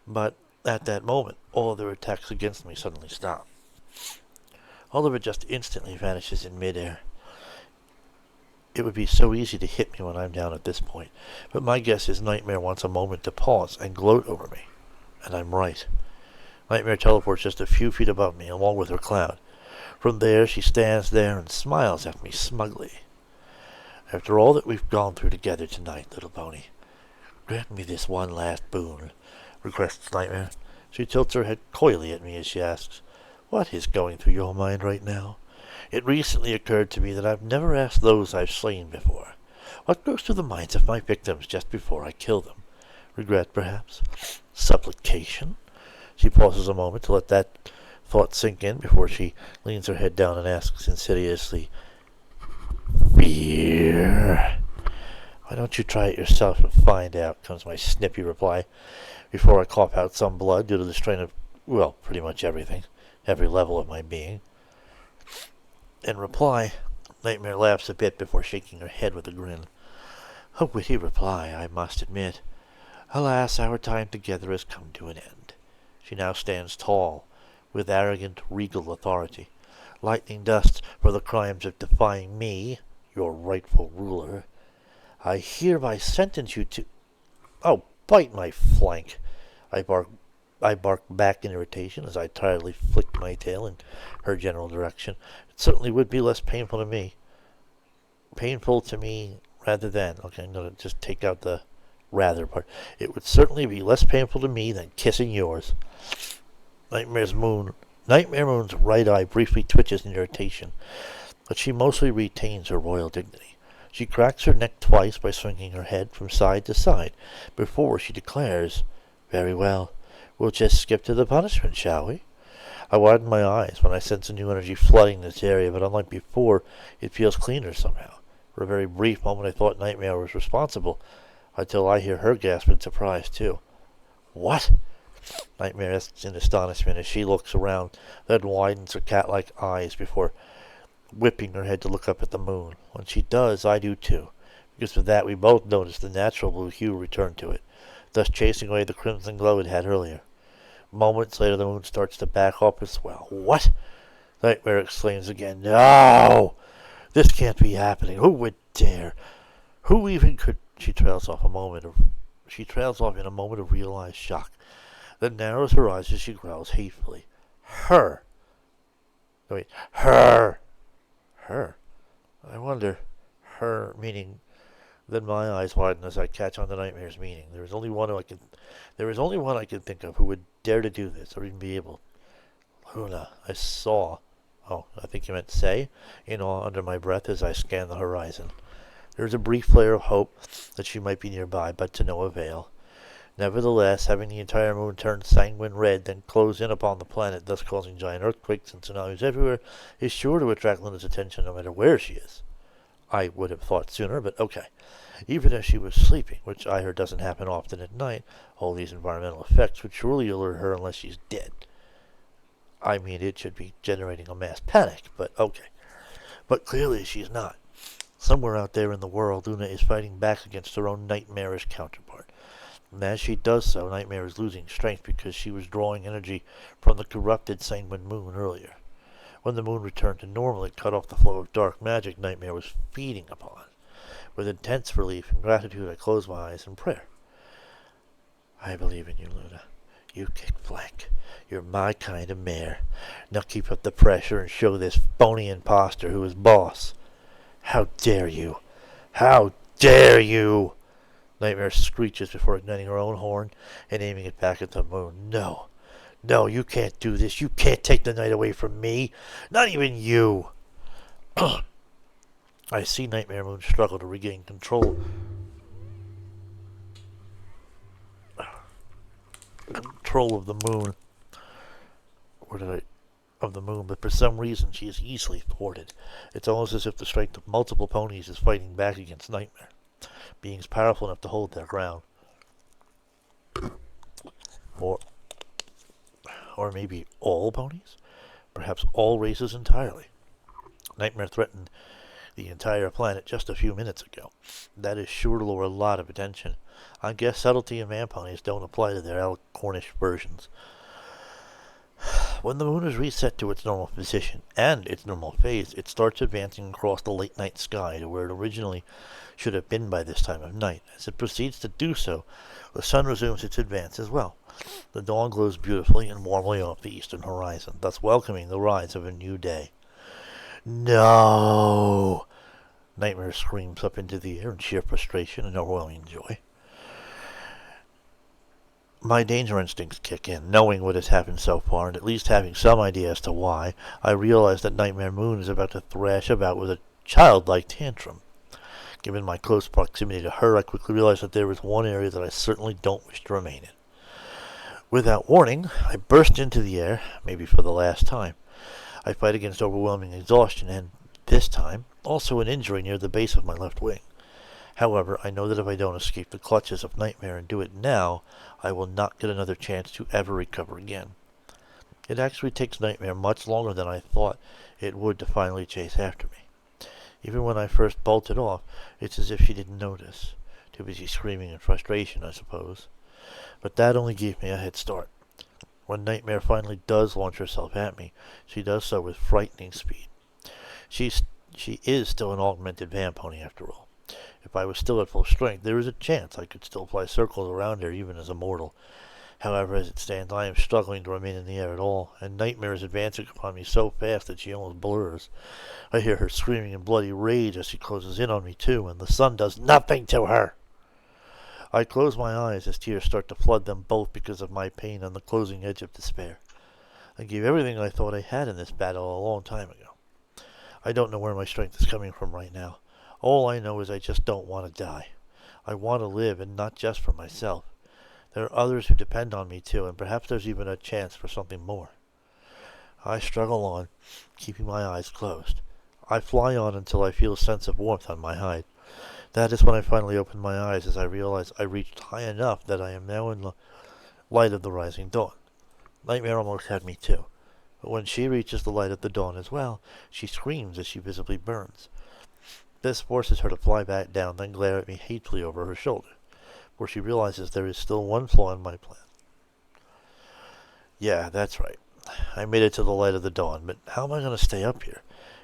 A: But at that moment, all of their attacks against me suddenly stop. All of it just instantly vanishes in midair. It would be so easy to hit me when I'm down at this point, but my guess is Nightmare wants a moment to pause and gloat over me. And I'm right. Nightmare teleports just a few feet above me, along with her cloud. From there, she stands there and smiles at me smugly. After all that we've gone through together tonight, little pony, grant me this one last boon, requests Nightmare. She tilts her head coyly at me as she asks, what is going through your mind right now? It recently occurred to me that I've never asked those I've slain before. What goes through the minds of my victims just before I kill them? Regret, perhaps? Supplication? She pauses a moment to let that thought sink in before she leans her head down and asks insidiously, fear? Why don't you try it yourself and find out, comes my snippy reply, before I cough out some blood due to the strain of, well, pretty much everything, every level of my being. In reply, Nightmare laughs a bit before shaking her head with a grin. A witty reply, I must admit. Alas, our time together has come to an end. She now stands tall, with arrogant, regal authority, lightning dust for the crimes of defying me, your rightful ruler. I hereby sentence you to... Oh, bite my flank! I bark back in irritation as I tiredly flick my tail in her general direction. It certainly would be less painful to me. Painful to me rather than... Okay, I'm going to just take out the rather part. It would certainly be less painful to me than kissing yours. Nightmare Moon's right eye briefly twitches in irritation, but she mostly retains her royal dignity. She cracks her neck twice by swinging her head from side to side before she declares, very well. We'll just skip to the punishment, shall we? I widen my eyes when I sense a new energy flooding this area, but unlike before, it feels cleaner somehow. For a very brief moment I thought Nightmare was responsible, until I hear her gasp in surprise, too. What? Nightmare asks in astonishment as she looks around, then widens her cat-like eyes before whipping her head to look up at the moon. When she does, I do too. Because of that, we both notice the natural blue hue return to it, thus chasing away the crimson glow it had earlier. Moments later, the moon starts to back up as well. What? Nightmare exclaims again. No! This can't be happening. Who would dare? Who even could... She trails off in a moment of realized shock, then narrows her eyes as she growls hatefully. Her! Wait, her! Her? I wonder. Her meaning... Then my eyes widen as I catch on to Nightmare's meaning. There is only one I can think of who would dare to do this, or even be able. Luna, I saw. Oh, I think you meant say, in awe under my breath as I scan the horizon. There is a brief flare of hope that she might be nearby, but to no avail. Nevertheless, having the entire moon turn sanguine red, then close in upon the planet, thus causing giant earthquakes and tsunamis everywhere, is sure to attract Luna's attention no matter where she is. I would have thought sooner, but okay. even as she was sleeping, which I heard doesn't happen often at night. All these environmental effects would surely alert her unless she's dead. I mean, it should be generating a mass panic, but okay. But clearly she's not. Somewhere out there in the world, Luna is fighting back against her own nightmarish counterpart. And as she does so, Nightmare is losing strength because she was drawing energy from the corrupted Sanguine Moon earlier. When the moon returned to normal, it cut off the flow of dark magic Nightmare was feeding upon. With intense relief and gratitude, I closed my eyes in prayer. I believe in you, Luna. You kick flank. You're my kind of mare. Now keep up the pressure and show this phony imposter who is boss. How dare you? How dare you? Nightmare screeches before igniting her own horn and aiming it back at the moon. No. No, you can't do this. You can't take the night away from me. Not even you. I see Nightmare Moon struggle to regain control of the moon. Of the moon, but for some reason she is easily thwarted. It's almost as if the strength of multiple ponies is fighting back against Nightmare. Beings powerful enough to hold their ground. Or maybe all ponies? Perhaps all races entirely. Nightmare threatened the entire planet just a few minutes ago. That is sure to lure a lot of attention. I guess subtlety and man ponies don't apply to their Cornish versions. When the moon is reset to its normal position and its normal phase, it starts advancing across the late night sky to where it originally should have been by this time of night. As it proceeds to do so, the sun resumes its advance as well. The dawn glows beautifully and warmly off the eastern horizon, thus welcoming the rise of a new day. No! Nightmare screams up into the air in sheer frustration and overwhelming joy. My danger instincts kick in. Knowing what has happened so far, and at least having some idea as to why, I realize that Nightmare Moon is about to thrash about with a childlike tantrum. Given my close proximity to her, I quickly realize that there is one area that I certainly don't wish to remain in. Without warning, I burst into the air, maybe for the last time. I fight against overwhelming exhaustion and, this time, also an injury near the base of my left wing. However, I know that if I don't escape the clutches of Nightmare and do it now, I will not get another chance to ever recover again. It actually takes Nightmare much longer than I thought it would to finally chase after me. Even when I first bolted off, it's as if she didn't notice. Too busy screaming in frustration, I suppose. But that only gave me a head start. When Nightmare finally does launch herself at me, she does so with frightening speed. She is still an augmented van pony after all. If I was still at full strength, there is a chance I could still fly circles around her even as a mortal. However, as it stands, I am struggling to remain in the air at all, and Nightmare is advancing upon me so fast that she almost blurs. I hear her screaming in bloody rage as she closes in on me too, and the sun does nothing to her. I close my eyes as tears start to flood them both because of my pain on the closing edge of despair. I gave everything I thought I had in this battle a long time ago. I don't know where my strength is coming from right now. All I know is I just don't want to die. I want to live, and not just for myself. There are others who depend on me too, and perhaps there's even a chance for something more. I struggle on, keeping my eyes closed. I fly on until I feel a sense of warmth on my hide. That is when I finally open my eyes as I realize I reached high enough that I am now in the light of the rising dawn. Nightmare almost had me too. But when she reaches the light of the dawn as well, she screams as she visibly burns. This forces her to fly back down, then glare at me hatefully over her shoulder, for she realizes there is still one flaw in my plan. Yeah, that's right. I made it to the light of the dawn, but how am I going to stay up here?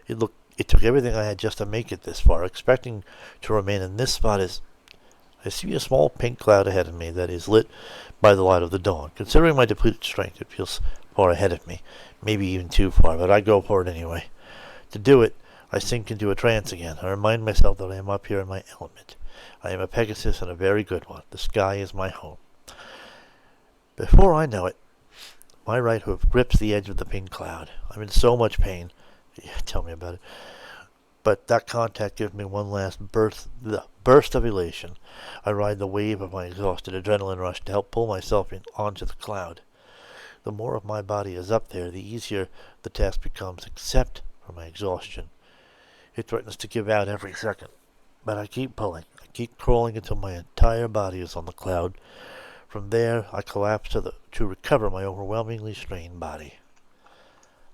A: It took everything I had just to make it this far. Expecting to remain in this spot is... I see a small pink cloud ahead of me that is lit by the light of the dawn. Considering my depleted strength, it feels far ahead of me. Maybe even too far, but I go for it anyway. To do it, I sink into a trance again. I remind myself that I am up here in my element. I am a Pegasus and a very good one. The sky is my home. Before I know it, my right hoof grips the edge of the pink cloud. I'm in so much pain. Yeah, tell me about it. But that contact gives me one last burst of elation. I ride the wave of my exhausted adrenaline rush to help pull myself onto the cloud. The more of my body is up there, the easier the task becomes, except for my exhaustion. It threatens to give out every second. But I keep pulling. I keep crawling until my entire body is on the cloud. From there, I collapse to recover my overwhelmingly strained body.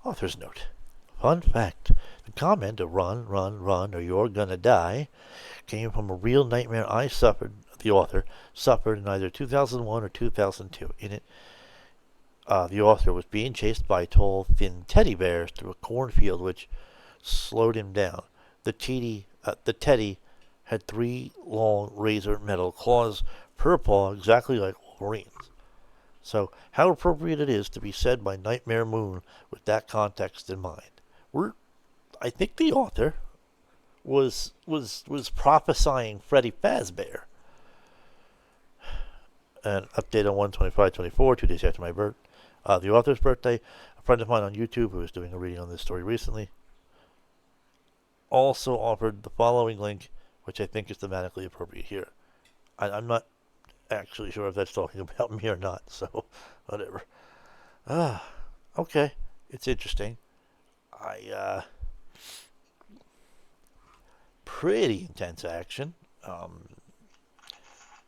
A: Author's note. Fun fact. The comment of run, run, run, or you're gonna die came from a real nightmare I suffered, the author, suffered in either 2001 or 2002. In it, the author was being chased by tall, thin teddy bears through a cornfield, which slowed him down. The teddy had 3 long razor metal claws per paw, exactly like Wolverine's. So, how appropriate it is to be said by Nightmare Moon with that context in mind. I think the author was prophesying Freddy Fazbear. An update on 1/25/24, 2 days after my the author's birthday. A friend of mine on YouTube who was doing a reading on this story recently also offered the following link, which I think is thematically appropriate here. I'm not actually sure if that's talking about me or not, so whatever. Okay, it's interesting. Pretty intense action.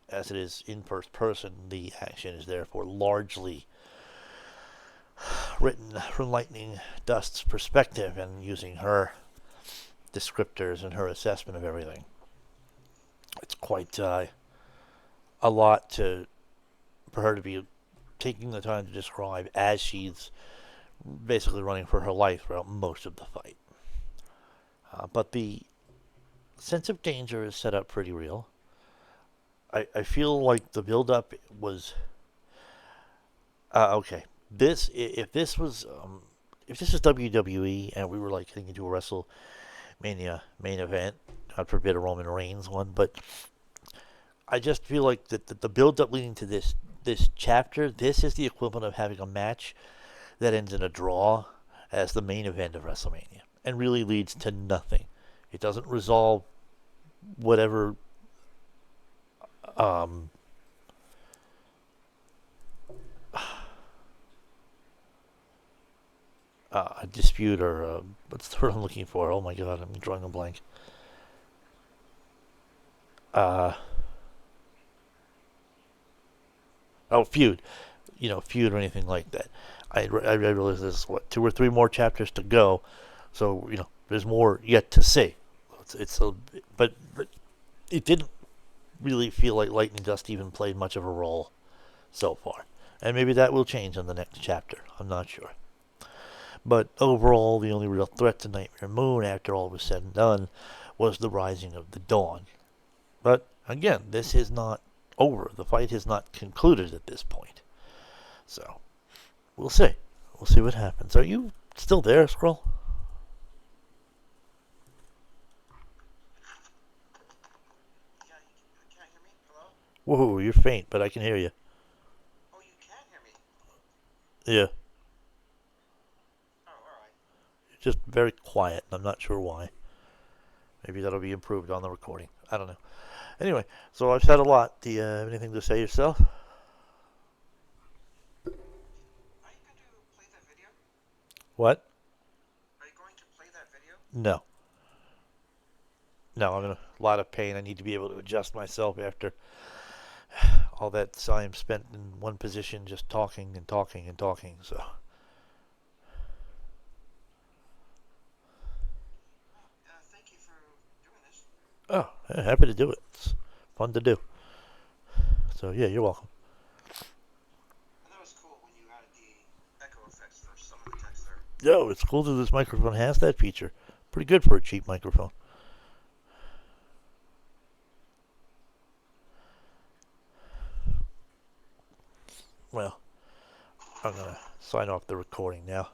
A: As it is in first person, the action is therefore largely written from Lightning Dust's perspective and using her descriptors and her assessment of everything. It's quite a lot for her to be taking the time to describe as she's basically running for her life throughout most of the fight. But the sense of danger is set up pretty real. I feel like the build-up was okay. If this was WWE and we were like getting into a WrestleMania main event, God forbid a Roman Reigns one, but I just feel like that the build-up leading to this chapter, this is the equivalent of having a match that ends in a draw as the main event of WrestleMania and really leads to nothing. It doesn't resolve whatever a dispute or what's the word I'm looking for? Oh my god, I'm drawing a blank. Feud. Feud or anything like that. I realize there's 2 or 3 more chapters to go, so there's more yet to see. But it didn't really feel like Lightning Dust even played much of a role so far, and maybe that will change in the next chapter. I'm not sure. But overall, the only real threat to Nightmare Moon, after all was said and done, was the rising of the dawn. But again, this is not over. The fight has not concluded at this point. So, we'll see. We'll see what happens. Are you still there, Skrull?
B: Yeah, you can't hear me? Hello?
A: Whoa, you're faint, but I can hear you.
B: Oh, you can hear me?
A: Yeah.
B: Oh, alright.
A: You're just very quiet, and I'm not sure why. Maybe that'll be improved on the recording. I don't know. Anyway, so I've said a lot. Do you have anything to say yourself?
B: Are you going to play that video?
A: What?
B: Are you going to play that video?
A: No. No, I'm in a lot of pain. I need to be able to adjust myself after all that time spent in one position just talking and talking and talking, so.
B: Thank you for doing this.
A: Oh, yeah, happy to do it. It's fun to do. So, yeah, you're welcome.
B: And that was cool when you added the echo effects for some of the text there.
A: Yo, it's cool that this microphone has that feature. Pretty good for a cheap microphone. Well, I'm going to sign off the recording now.